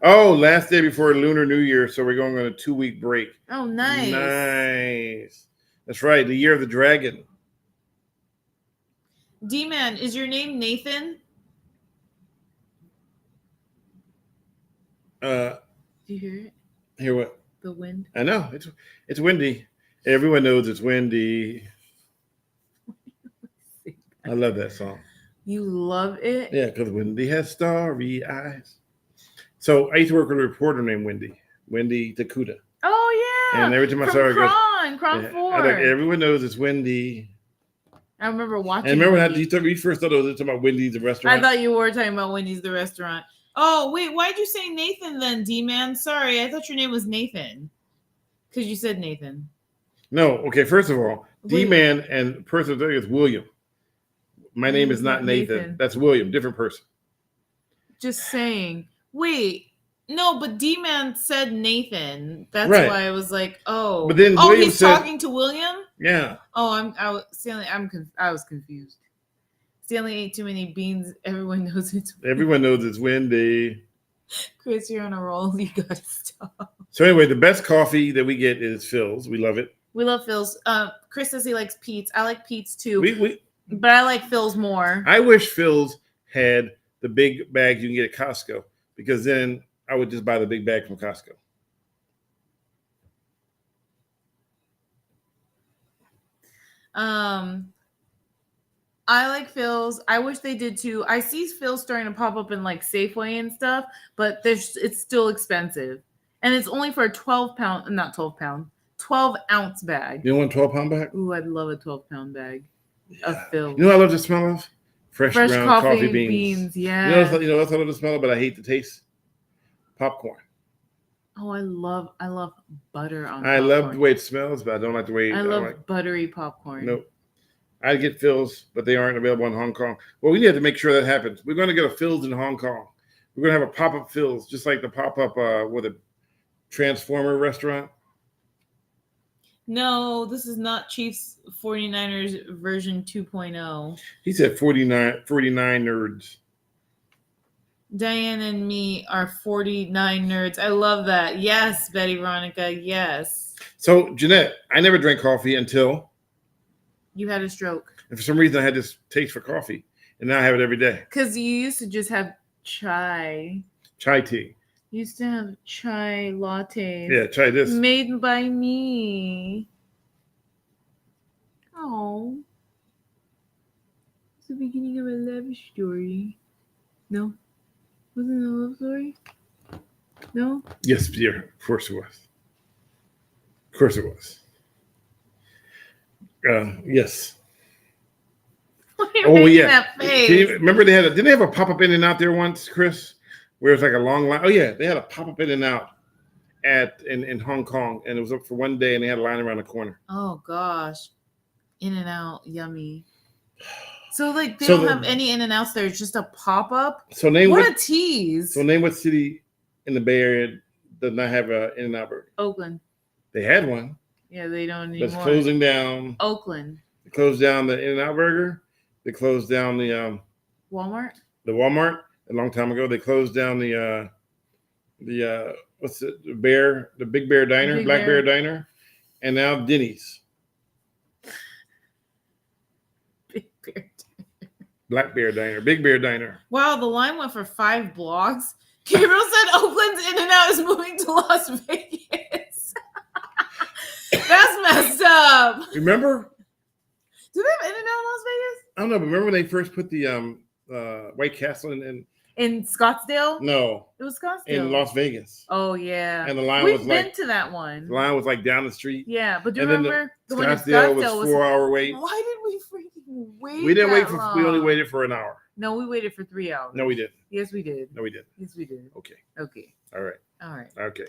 Oh, last day before Lunar New Year, so we're going on a 2-week break.
Oh, nice.
Nice. That's right. The year of the dragon.
D-Man, is your name Nathan? Do you hear it?
Hear what?
The wind.
I know it's windy. Everyone knows it's windy. I love that song.
You love it?
Yeah, because Wendy has starry eyes. So I used to work with a reporter named Wendy Takuda.
Oh yeah.
And every time I saw her,
Cron 4.
I like, everyone knows it's Wendy.
I remember watching.
And remember when you first thought it was talking about Wendy's the restaurant?
I thought you were talking about Wendy's the restaurant. Oh wait, why'd you say Nathan then, D-Man? Sorry, I thought your name was Nathan. Because you said Nathan.
No, okay. First of all, D-Man and person is William. My name is not Nathan. That's William, different person.
Just saying. Wait, no, but D-Man said Nathan. That's
right.
why I was like, oh.
But then William
he's talking to William?
Yeah.
Oh, I was confused. Stanley ate too many beans. Everyone knows it's windy.
Everyone knows it's windy.
Chris, you're on a roll. You gotta stop.
So anyway, the best coffee that we get is Phil's. We love it.
We love Phil's. Chris says he likes Pete's. I like Pete's too.
But
I like Phil's more.
I wish Phil's had the big bags you can get at Costco, because then I would just buy the big bag from Costco.
I like Phil's. I wish they did too. I see Phil's starting to pop up in like Safeway and stuff, but it's still expensive. And it's only for a 12 ounce bag.
You want a 12-pound bag?
Ooh, I'd love a 12-pound bag of Phil's.
You know what I love the smell of? Fresh ground coffee
beans. Yeah.
You know what I love the smell of, but I hate the taste? Popcorn.
Oh, I love butter on popcorn.
I love the way it smells, but I don't like the way
I love buttery popcorn.
Nope. I'd get Phil's, but they aren't available in Hong Kong. Well, we need to make sure that happens. We're going to get a Phil's in Hong Kong. We're going to have a pop-up Phil's, just like the pop-up with a Transformer restaurant.
No, this is not Chiefs 49ers version 2.0.
He said 49 nerds.
Diane and me are 49 nerds. I love that. Yes, Betty Veronica. Yes.
So, Jeanette, I never drank coffee until
you had a stroke.
And for some reason, I had this taste for coffee, and now I have it every day.
Because you used to just have chai
tea.
You used to have chai lattes.
Yeah, try this.
Made by me. Oh. It's the beginning of a love story. No? Wasn't it a love story? No?
Yes, dear. Of course it was. Of course it was. Yes.
Why are you making that face?
Remember didn't they have a pop-up In-N-Out there once, Chris? Where it's like a long line. Oh yeah, they had a pop-up In-N-Out in Hong Kong, and it was up for one day, and they had a line around the corner.
Oh gosh, In-N-Out, yummy. So like they don't have any In-N-Outs there. It's just a pop-up.
So name
what a tease.
So name what city in the Bay Area does not have an In-N-Out burger?
Oakland.
They had one.
Yeah, they don't anymore.
That's closing down.
Oakland.
They closed down the In-N-Out burger. They closed down the
Walmart.
The Walmart a long time ago. They closed down the what's it? The Big Bear Diner, Black Bear Diner, and now Denny's.
Big Bear Diner.
Black Bear Diner, Big Bear Diner.
Wow, the line went for 5 blocks. Gabriel said Oakland's In-N-Out is moving to Las Vegas. That's messed up.
Remember?
Do they have In-N-Out in Las Vegas?
I don't know, but remember when they first put the White Castle
in Scottsdale?
No.
It was Scottsdale.
In Las Vegas.
Oh, yeah.
And the line
We've
was
been to that one.
The line was like down the street.
Yeah, but do you remember
the one in Scottsdale was 4-hour wait?
Why did we freaking wait?
We didn't wait
long?
We only waited for an hour.
No, we waited for 3 hours.
No, we didn't.
Yes, we did.
No, we didn't.
Yes, we did.
Okay.
All right. Okay.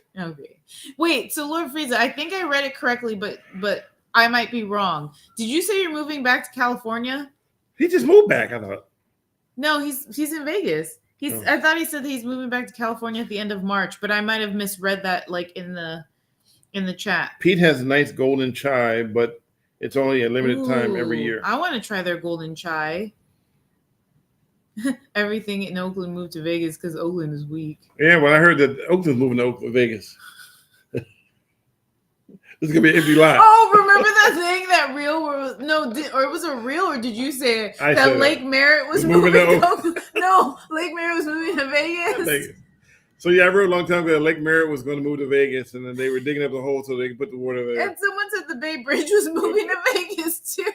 Wait, so Lord Frieza, I think I read it correctly, but I might be wrong. Did you say you're moving back to California?
He just moved back, I thought.
No, he's in Vegas. I thought he said that he's moving back to California at the end of March, but I might have misread that like in the chat.
Pete has a nice golden chai, but it's only a limited time every year.
I want to try their golden chai. Everything in Oakland moved to Vegas because Oakland is weak.
Yeah, well, I heard that Oakland's moving to Vegas. This is gonna be an empty lot.
Oh, remember that thing that reel or it was a reel, or did you say it? That Lake Merritt was moving to Oakland? No, Lake Merritt was moving to Vegas.
So yeah, I wrote a long time ago that Lake Merritt was going to move to Vegas, and then they were digging up the hole so they could put the water there.
And someone said the Bay Bridge was moving to Vegas too.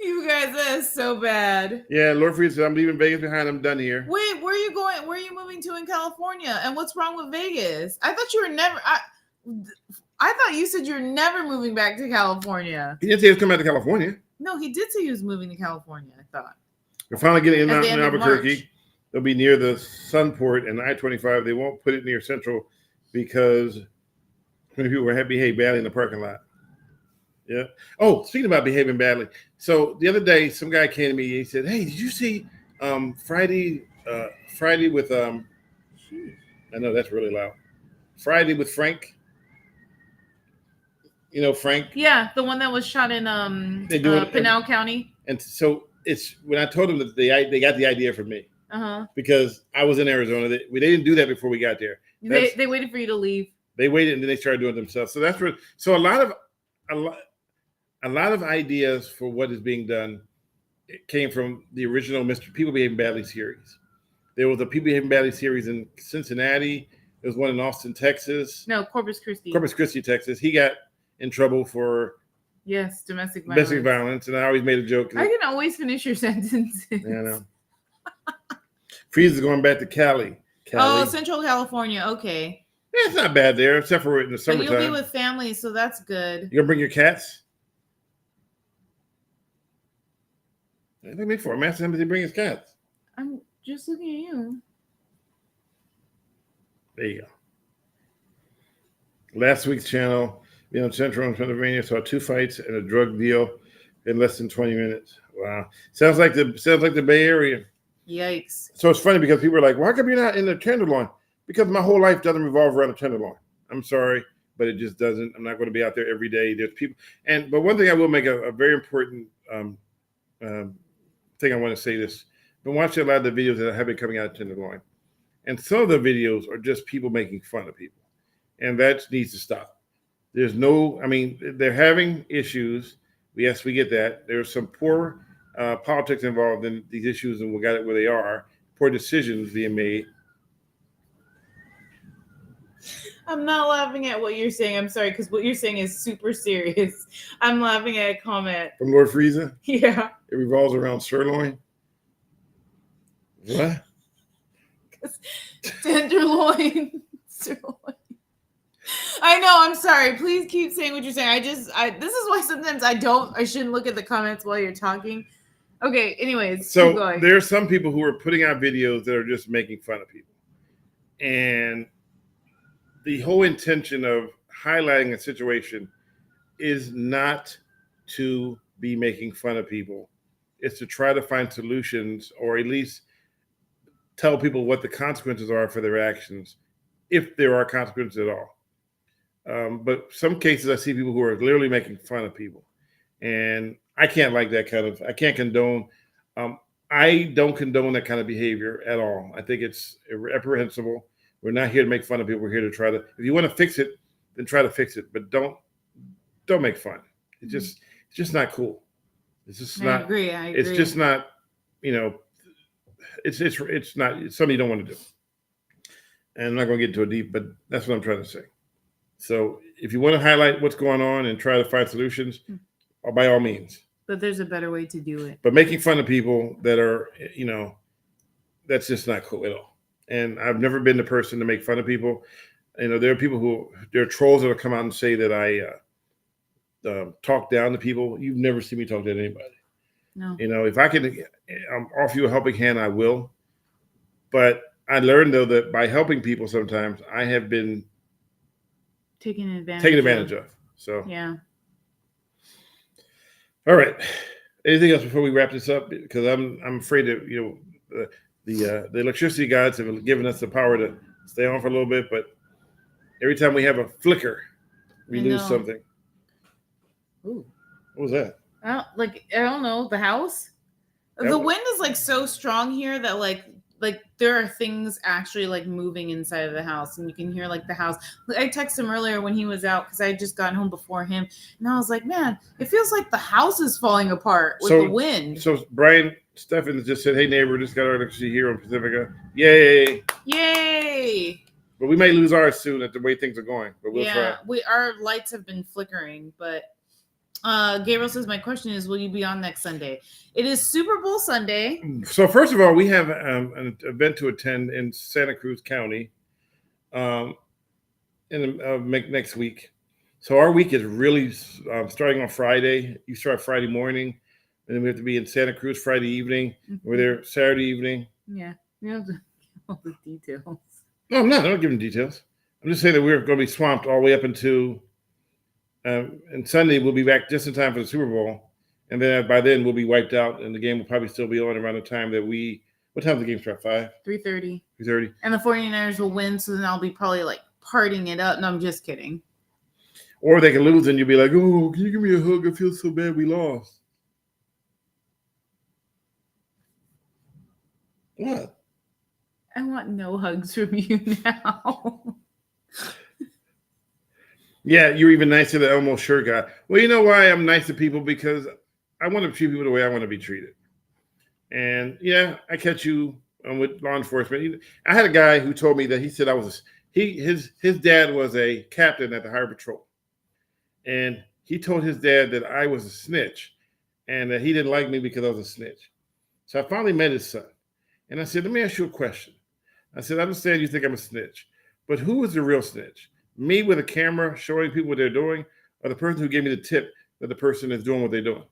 You guys, that is so bad.
Yeah, Lord Freed said, I'm leaving Vegas behind. I'm done here.
Wait, where are you going? Where are you moving to in California? And what's wrong with Vegas? I thought you were never. I thought you said you're never moving back to California.
He didn't say he was coming back to California.
No, he did say he was moving to California. I thought.
We're finally getting in
At the end of
Albuquerque.
March.
They'll be near the Sunport and I-25. They won't put it near Central because many people will behave badly in the parking lot. Yeah. Oh, speaking about behaving badly. So the other day, some guy came to me. He said, "Hey, did you see Friday with I know that's really loud. Friday with Frank. You know Frank?
Yeah, the one that was shot in Pinal County.
And so it's when I told them that they got the idea from me because I was in Arizona. They didn't do that before we got there.
They waited for you to leave.
They waited and then they started doing it themselves. So that's where. So a lot of ideas for what is being done came from the original Mr. People Behaving Badly series. There was a People Behaving Badly series in Cincinnati. There was one in Austin, Texas.
No, Corpus Christi.
Corpus Christi, Texas. He got in trouble for
domestic violence.
And I always made a joke.
I can always finish your sentences.
Yeah, I know. Freeze is going back to Cali.
Oh, Central California. Okay.
Yeah, it's not bad there, except for in the
But
summertime.
you'll be with family, so that's good.
You gonna bring your cats? What do you mean for? I'm asking him if he bring his cats.
I'm just looking at you.
There you go. Last week's channel, Central and Pennsylvania saw 2 fights and a drug deal in less than 20 minutes. Wow. Sounds like the Bay Area.
Yikes.
So it's funny because people are like, why come you're not in the Tenderloin? Because my whole life doesn't revolve around the Tenderloin. I'm sorry, but it just doesn't. I'm not going to be out there every day. There's people. But one thing I will make a very important thing I want to say this. I've been watching a lot of the videos that have been coming out of Tenderloin. And some of the videos are just people making fun of people. And that needs to stop. They're having issues. Yes, we get that. There's some poor politics involved in these issues, and we got it where they are. Poor decisions being made.
I'm not laughing at what you're saying. I'm sorry, because what you're saying is super serious. I'm laughing at a comment.
From Lord Frieza?
Yeah.
It revolves around sirloin? What?
Tenderloin. Sirloin. I know. I'm sorry. Please keep saying what you're saying. This is why sometimes I shouldn't look at the comments while you're talking. Okay. Anyways.
So there are some people who are putting out videos that are just making fun of people. And the whole intention of highlighting a situation is not to be making fun of people. It's to try to find solutions, or at least tell people what the consequences are for their actions, if there are consequences at all. But some cases I see people who are literally making fun of people. And I can't like that I can't condone. I don't condone that kind of behavior at all. I think it's reprehensible. We're not here to make fun of people. We're here to try to, if you want to fix it, then try to fix it. But don't make fun. It's just not cool. It's just not.
I agree.
It's just not, it's not, it's something you don't want to do. And I'm not going to get too deep, but that's what I'm trying to say. So if you want to highlight what's going on and try to find solutions, by all means.
But there's a better way to do it.
But making fun of people that are, that's just not cool at all. And I've never been the person to make fun of people. There are trolls that will come out and say that I talk down to people. You've never seen me talk to anybody.
No.
If I can offer you a helping hand, I will. But I learned, though, that by helping people sometimes, I have been
taken advantage
of. So
yeah.
All right. Anything else before we wrap this up? Because I'm afraid that the electricity gods have given us the power to stay on for a little bit, but every time we have a flicker, we lose something.
Ooh.
What was that?
I don't know, the house. The wind is so strong here that like there are things actually like moving inside of the house, and you can hear like the house. I texted him earlier when he was out because I had just gotten home before him, and I was like, man, it feels like the house is falling apart with the wind.
So Brian Steffens just said, hey neighbor, just got our electricity here on Pacifica. Yay. But we may lose ours soon at the way things are going. But we'll try.
Our lights have been flickering, but Gabriel says, my question is, will you be on next Sunday? It is Super Bowl Sunday.
So first of all, we have an event to attend in Santa Cruz County next week. So our week is really starting on Friday. You start Friday morning, and then we have to be in Santa Cruz Friday evening. Mm-hmm. We're there Saturday evening.
Yeah, you have to give all the details.
No, I'm not. I'm not giving details. I'm just saying that we're going to be swamped all the way up into and Sunday we'll be back just in time for the Super Bowl, and then by then we'll be wiped out, and the game will probably still be on around the time that what time does the game start?
3:30.
3:30.
And the 49ers will win, so then I'll be probably like partying it up. No, I'm just kidding.
Or they can lose, and you'll be like, oh, can you give me a hug? I feel so bad we lost. What?
I want no hugs from you now.
Yeah, you're even nice to the Elmo shirt guy. Well, you know why I'm nice to people? Because I want to treat people the way I want to be treated. And yeah, I catch you with law enforcement. I had a guy who told me that he said his dad was a captain at the Highway Patrol, and he told his dad that I was a snitch, and that he didn't like me because I was a snitch. So I finally met his son, and I said, "Let me ask you a question." I said, "I understand you think I'm a snitch, but who is the real snitch? Me with a camera showing people what they're doing, or the person who gave me the tip that the person is doing what they're doing?"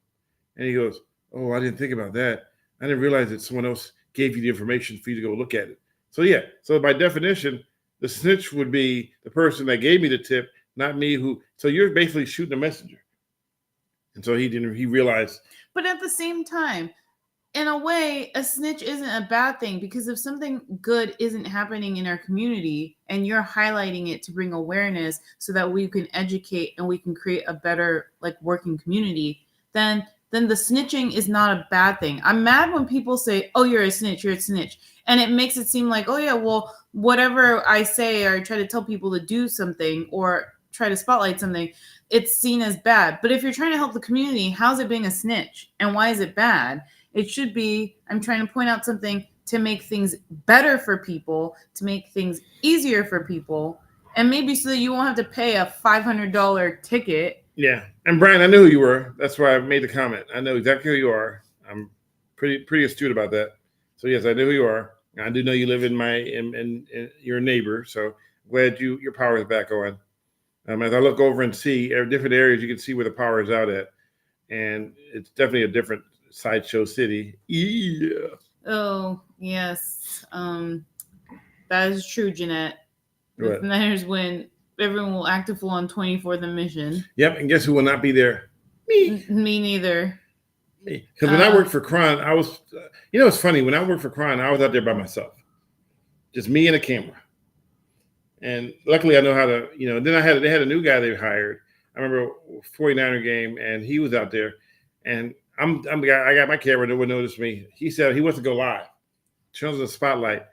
And he goes, "Oh, I didn't think about that. I didn't realize that someone else gave you the information for you to go look at it." So yeah, so by definition, the snitch would be the person that gave me the tip, not me so you're basically shooting a messenger. And so he realized.
But at the same time, in a way, a snitch isn't a bad thing, because if something good isn't happening in our community and you're highlighting it to bring awareness so that we can educate and we can create a better like working community, then the snitching is not a bad thing. I'm mad when people say, oh, you're a snitch. And it makes it seem like, oh yeah, well, whatever I say or try to tell people to do something or try to spotlight something, it's seen as bad. But if you're trying to help the community, how's it being a snitch? And why is it bad? It should be, I'm trying to point out something to make things better for people, to make things easier for people, and maybe so that you won't have to pay a $500 ticket.
Yeah. And Brian, I knew who you were. That's why I made the comment. I know exactly who you are. I'm pretty astute about that. So yes, I know who you are. I do know you live in you're a neighbor. So glad your power is back on. As I look over and see different areas, you can see where the power is out at. And it's definitely a different sideshow city. Yeah.
Oh, yes. That is true, Jeanette. If the Niners win, everyone will act a fool on 24th and Mission.
Yep, and guess who will not be there? Me.
Me neither.
Me. Because when I worked for Cron, I was, it's funny. When I worked for Cron, I was out there by myself. Just me and a camera. And luckily I know how to, then they had a new guy they hired. I remember a 49er game, and he was out there. And I'm the guy, I got my camera, no one noticed me. He said he wants to go live. Turns on the spotlight,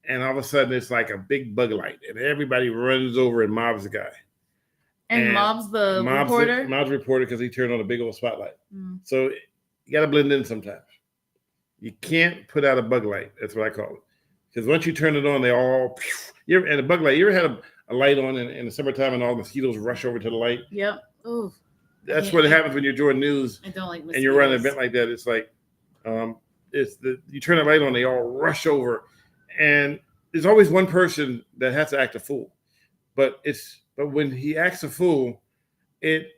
and all of a sudden it's like a big bug light, and everybody runs over and mobs the guy.
And mobs the reporter?
Mobs the reporter because he turned on a big old spotlight. Mm. So you got to blend in sometimes. You can't put out a bug light. That's what I call it. Because once you turn it on, they all, and a bug light, you ever had a light on in the summertime and all the mosquitoes rush over to the light?
Yep. Ooh.
That's what happens when you're doing news.
I don't like mosquitoes.
And you're running an event like that. It's like, you turn the light on, they all rush over, and there's always one person that has to act a fool. But when he acts a fool, it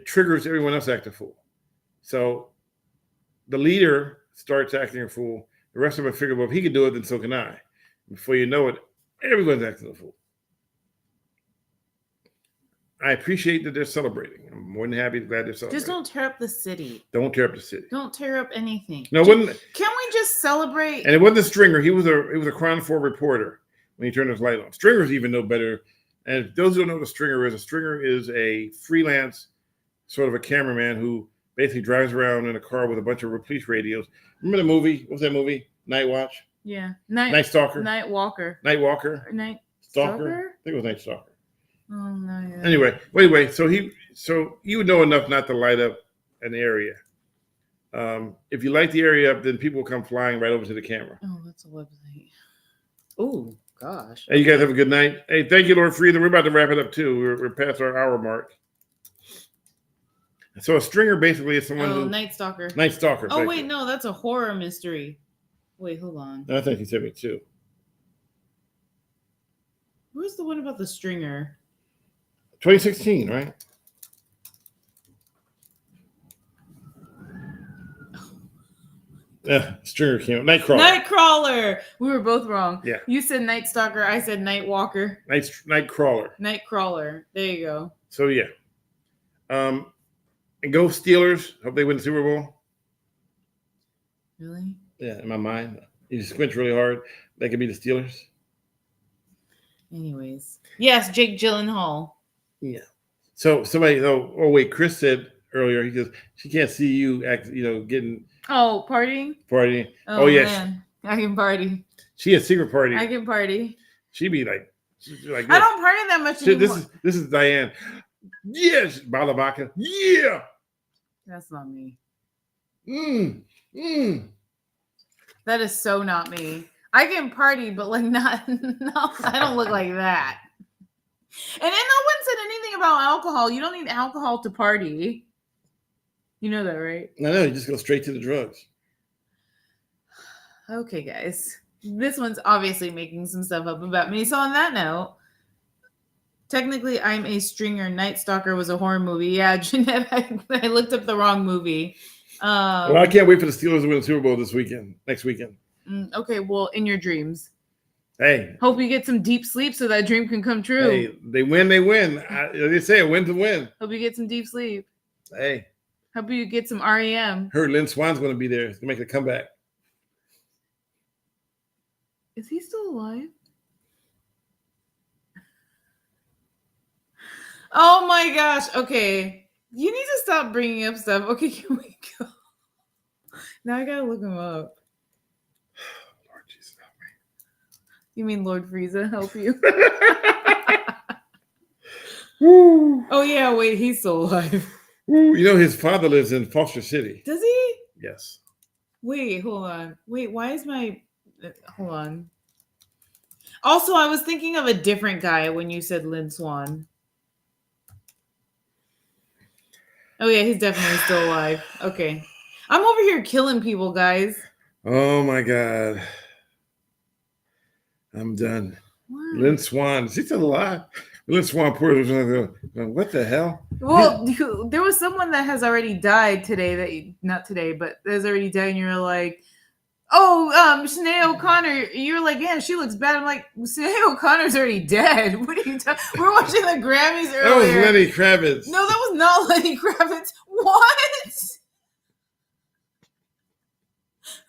triggers everyone else to act a fool. So the leader starts acting a fool. The rest of them figure, well, if he can do it, then so can I. Before you know it, everyone's acting a fool. I appreciate that they're celebrating. I'm more than happy, glad they're celebrating.
Just don't tear up the city.
Don't tear up the city.
Don't tear up anything.
No,
can we just celebrate?
And it wasn't a stringer. He was a Crown 4 reporter when he turned his light on. Stringers even know better. And those who don't know what a stringer is a freelance sort of a cameraman who basically drives around in a car with a bunch of police radios. Remember the movie? What was that movie? Night Watch,
Yeah.
Night Stalker,
Night Walker.
Night Walker,
Night
Stalker. I think it was Night Stalker.
Oh no. Yeah.
Anyway, so you would know enough not to light up an area. If you light the area up, then people will come flying right over to the camera.
Oh, that's a website. Oh gosh.
Hey, you guys have a good night. Hey, thank you, Lord Freedom. We're about to wrap it up too. We're past our hour mark. So a stringer basically is someone who
Night Stalker.
Night Stalker.
Oh wait, no, that's a horror mystery. Wait, hold on.
I think you said me too.
Where's the one about the stringer?
2016, right? Yeah, stringer came out. Nightcrawler.
Nightcrawler. We were both wrong.
Yeah.
You said Night Stalker. I said Night Walker.
Nightcrawler.
Nightcrawler. There you go.
So yeah. And go Steelers. Hope they win the Super Bowl.
Really?
Yeah, in my mind. You squint really hard. They could be the Steelers.
Anyways. Yes, Jake Gyllenhaal.
Yeah. So somebody, oh wait, Chris said earlier, he goes, she can't see you getting
Oh, partying?
Oh yeah.
Man. I can party.
She had secret party.
I can party.
She'd be like
I don't party that much anymore.
This is Diane. Yes, Balabaka. Yeah.
That's not me.
That
is so not me. I can party, but like not I don't look like that. And then no one said anything about alcohol. You don't need alcohol to party. You know that, right?
No, you just go straight to the drugs.
Okay, guys. This one's obviously making some stuff up about me. So on that note, technically I'm a stringer. Night Stalker was a horror movie. Yeah, Jeanette, I looked up the wrong movie.
Well, I can't wait for the Steelers to win the Super Bowl next weekend.
Okay, well, in your dreams.
Hey.
Hope you get some deep sleep so that dream can come true.
Hey, they win. They say a win to win.
Hope you get some deep sleep.
Hey.
Hope you get some REM.
Heard Lynn Swan's going to be there to make a comeback.
Is he still alive? Oh my gosh. Okay. You need to stop bringing up stuff. Okay, can we go? Now I got to look him up.
Lord Jesus, help me.
You mean Lord Frieza help you?
Woo.
Oh yeah, wait, he's still alive.
Woo. His father lives in Foster City.
Does he?
Yes.
Wait, hold on. Wait, why is my... Hold on. Also, I was thinking of a different guy when you said Lynn Swan. Oh yeah, he's definitely still alive. Okay. I'm over here killing people, guys.
Oh my God. I'm done.
What?
Lynn Swan. Is he still alive? Lynn Swan Porter was going, what the hell?
Well, there was someone that has already died today not today, but has already died, and you're like, oh, Sinead O'Connor. You're like, yeah, she looks bad. I'm like, Sinead O'Connor's already dead. What are you talking? We're watching the Grammys earlier.
That was Lenny Kravitz.
No, that was not Lenny Kravitz. What?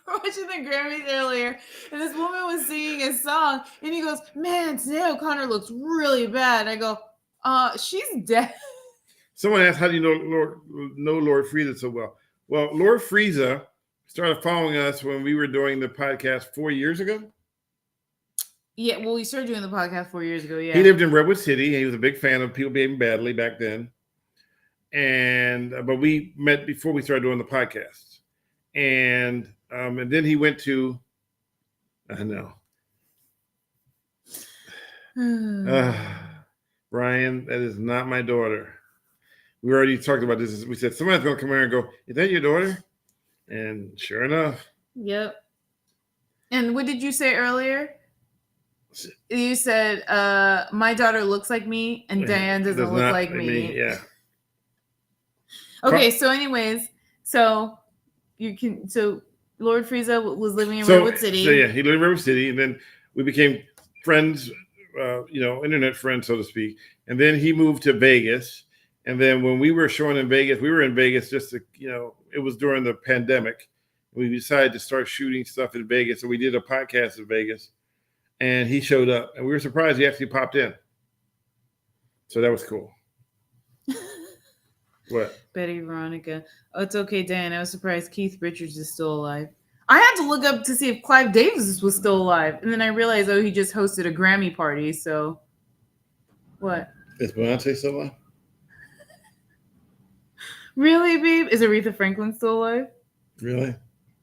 We're watching the Grammys earlier, and this woman was singing a song, and he goes, man, Sinead O'Connor looks really bad. And I go, she's dead.
Someone asked, how do you know Lord Frieza so well? Well, Lord Frieza started following us when we were doing the podcast 4 years ago.
Yeah, well, we started doing the podcast 4 years ago, yeah.
He lived in Redwood City. He was a big fan of people behaving badly back then. But we met before we started doing the podcast. And then he went to, I know. Brian, that is not my daughter. We already talked about this. We said, somebody's going to come here and go, is that your daughter? And sure enough.
Yep. And what did you say earlier? You said, my daughter looks like me and Diane does not look like me.
Yeah.
Okay, so anyways, so Lord Frieza was living in Redwood City.
So yeah, he lived in Redwood City, and then we became friends, internet friends, so to speak. And then he moved to Vegas. And then when we were showing in Vegas, we were in Vegas just to, it was during the pandemic. We decided to start shooting stuff in Vegas. So we did a podcast in Vegas, and he showed up, and we were surprised he actually popped in. So that was cool. What?
Betty Veronica. Oh, it's okay, Dan. I was surprised Keith Richards is still alive. I had to look up to see if Clive Davis was still alive, and then I realized, he just hosted a Grammy party. So, what?
Is Beyonce still alive?
Really, babe? Is Aretha Franklin still alive?
Really?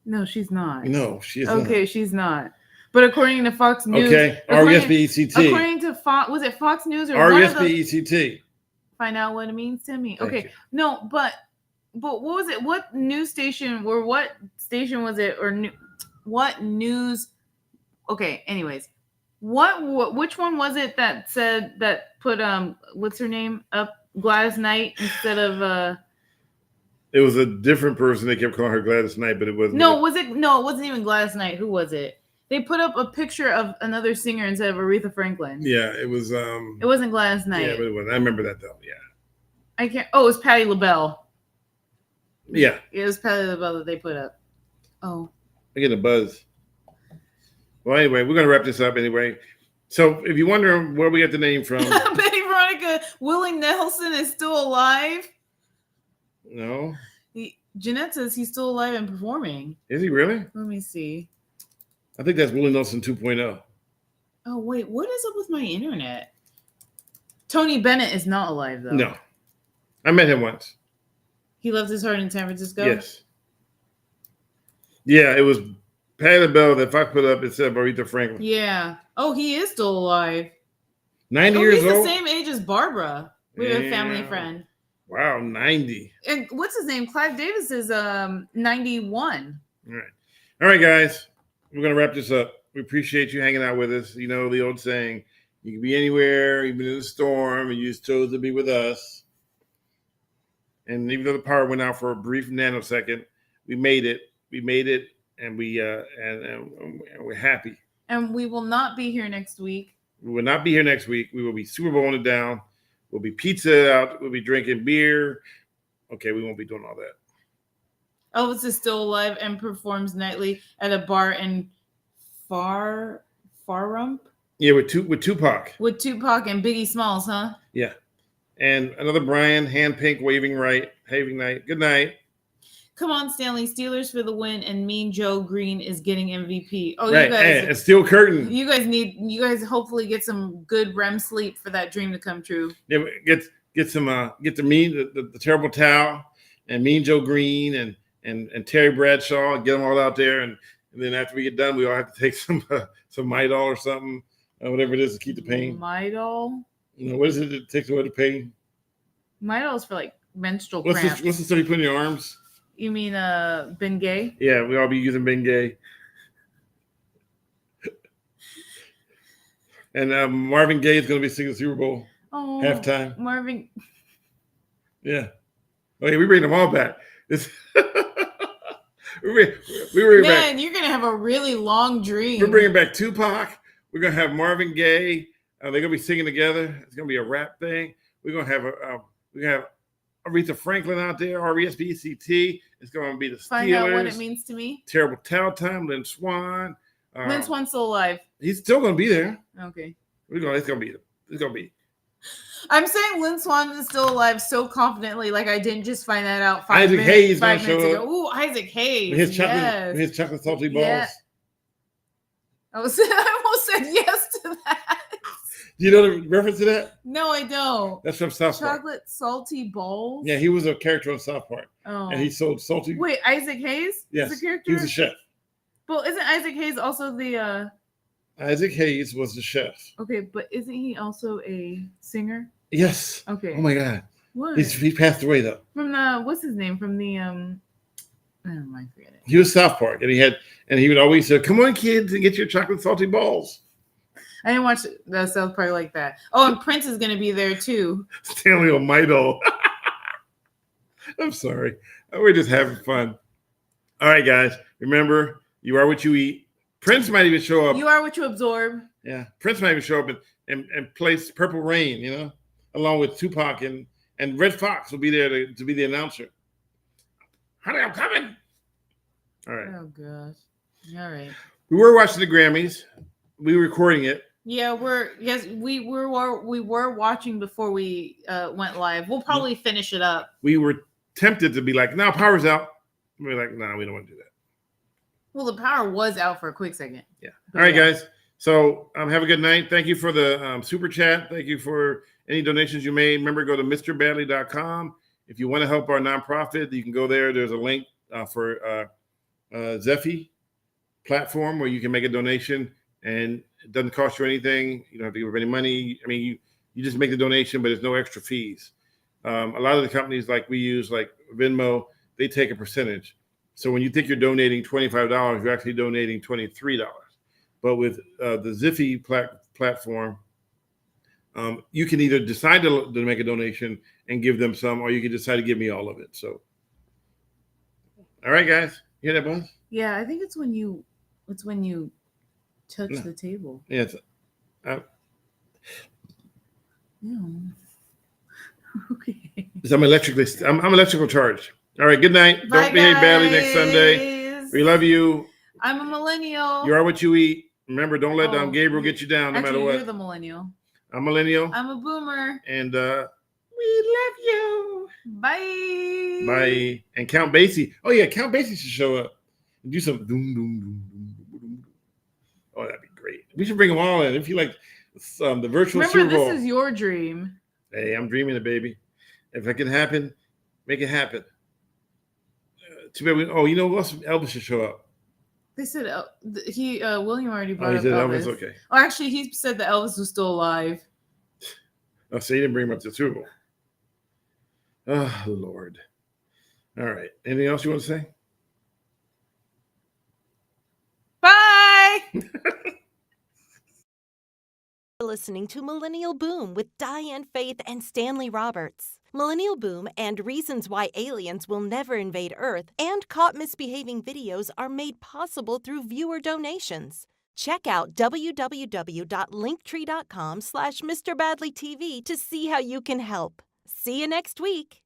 No, she's not.
No, she is
Okay,
not.
she's not. But according to Fox News,
Okay, R-E-S-P-E-C-T.
according to Fox, was it Fox News or
R-E-S-P-E-C-T.
Find out what it means to me.
Thank
Okay,
you.
no, but what was it? What news station or what station was it? Or what news? Okay, anyways, which one was it that said that put what's her name up Gladys Knight instead of
It was a different person. They kept calling her Gladys Knight, but it wasn't.
No, it wasn't even Gladys Knight. Who was it? They put up a picture of another singer instead of Aretha Franklin.
Yeah, it was.
It wasn't Gladys Knight.
Yeah, but it wasn't. I remember that though. Yeah.
I can't. Oh, it was Patti LaBelle.
Yeah.
It was Patti LaBelle that they put up. Oh.
I get a buzz. Well, anyway, we're gonna wrap this up anyway. So, if you wonder where we got the name from,
Betty Veronica, Willie Nelson is still alive.
no,
Jeanette says he's still alive and performing.
is he really?
Let me see.
I think that's Willie Nelson 2.0.
Oh wait, what is up with my internet? Tony Bennett is not alive though.
No, I met him once.
He left his heart in San Francisco.
Yes. Yeah, it was Patti LaBelle that Fox put up instead of Aretha Franklin.
Yeah. Oh, he is still alive.
90 years
he's
old.
The same age as Barbara. We have a family
Yeah.
friend.
Wow, 90.
And what's his name? Clive Davis is 91.
All right, guys. We're gonna wrap this up. We appreciate you hanging out with us. You know the old saying, you can be anywhere, even in a storm, and you just chose to be with us. And even though the power went out for a brief nanosecond, we made it. We made it, and and we're happy.
And we will not be here next week.
We will not be here next week. We will be Super Bowling it down. We'll be pizza out. We'll be drinking beer. Okay, we won't be doing all that.
Elvis is still alive and performs nightly at a bar in Farrump.
Yeah, with Tupac.
With Tupac and Biggie Smalls, huh?
Yeah. And another Brian, hand pink, waving right, having night. Good night.
Come on, Stanley. Steelers for the win, and Mean Joe Green is getting MVP. Oh,
right.
you guys.
And Steel Curtain.
You guys hopefully get some good REM sleep for that dream to come true.
Yeah, get the terrible towel and Mean Joe Green and Terry Bradshaw and get them all out there. And then after we get done, we all have to take some Midol or something, whatever it is to keep the pain.
Midol?
What is it that takes away the pain?
Midol is for like menstrual cramps.
What's the stuff you put in your arms?
You mean Bengay?
Yeah, we all be using Bengay. And Marvin Gaye is going to be singing the Super Bowl halftime.
Marvin.
Yeah. Okay, we bring them all back. we bring back.
Man, you're going to have a really long dream.
We're bringing back Tupac. We're going to have Marvin Gaye. They're going to be singing together. It's going to be a rap thing. We're going to have Aretha Franklin out there, R-E-S-P-E-C-T. It's going to be the Steelers.
Find out what it means to me.
Terrible Towel Time, Lynn Swan.
Lynn Swan's still alive.
He's still going to be there.
Okay.
It's going to be.
I'm saying Lynn Swan is still alive so confidently, like I didn't just find that out
Isaac Hayes
5 minutes
show
ago.
up.
Ooh, Isaac Hayes.
His chocolate salty balls.
Yeah. I almost said yes to that.
Do you know the reference to that?
No, I don't.
That's from South Park.
Chocolate salty balls?
Yeah, he was a character on South Park.
Oh.
And he sold salty.
Wait, Isaac Hayes?
Yes.
Is a character?
He was a chef.
Well, isn't Isaac Hayes also the
Isaac Hayes was the chef.
Okay, but isn't he also a singer?
Yes.
Okay.
Oh my God.
What?
He passed away though.
From the what's his name? From the never mind, forget it.
He was South Park, and he would always say, "Come on, kids, and get your chocolate salty balls."
I didn't watch the South Park like that. Oh, and Prince is gonna be there too.
Stanley Midol. I'm sorry. We're just having fun. All right, guys. Remember, you are what you eat. Prince might even show up.
You are what you absorb.
Yeah, Prince might even show up and play Purple Rain, along with Tupac and Red Fox will be there to be the announcer. Honey, I'm coming. All right.
Oh gosh. All right.
We were watching the Grammys. We were recording it.
Yeah, we were watching before we went live. We'll probably finish it up.
We were tempted to be like, "No, power's out." We were like, "No, we don't want to do that."
Well, the power was out for a quick second.
Yeah.
But
All right,
yeah.
guys. So have a good night. Thank you for the super chat. Thank you for any donations you made. Remember, go to MrBadley.com. If you want to help our nonprofit, you can go there. There's a link for Zephy platform where you can make a donation, and it doesn't cost you anything. You don't have to give up any money. I mean, you just make the donation, but there's no extra fees. A lot of the companies like we use, like Venmo, they take a percentage. So when you think you're donating $25, you're actually donating $23. But with the Zephy platform, you can either decide to make a donation and give them some, or you can decide to give me all of it. So, all right, guys, you hear that, Buzz?
Yeah, I think it's when you touch
No.
the table.
Yeah, it's,
Yeah. Okay.
I'm electrical charged. All right, good night.
Bye,
Don't behave badly next Sunday.
guys.
We love you.
I'm a millennial.
You are what you eat. Remember, don't let
Oh,
Gabriel get you down no
Actually,
matter what.
you're the millennial.
I'm millennial.
I'm a boomer.
And we love you.
Bye.
Bye. And Count Basie. Oh, yeah, Count Basie should show up and do some doom, doom, doom, doom, doom, doom. Oh, that'd be great. We should bring them all in. If you like the virtual
Remember,
Super Bowl.
this is your dream.
Hey, I'm dreaming it, baby. If it can happen, make it happen. Too bad you know what else? Elvis should show up.
They said William already brought
He
up
said
Elvis.
Elvis, okay.
Oh, actually, he said that Elvis was still alive.
Oh, so you didn't bring him up to the Super Bowl. Oh, Lord. All right. Anything else you want to say?
Bye.
You're listening to Millennial Boom with Diane Faith and Stanley Roberts. Millennial Boom and Reasons Why Aliens Will Never Invade Earth and Caught Misbehaving videos are made possible through viewer donations. Check out www.linktree.com/MrBadleyTV to see how you can help. See you next week.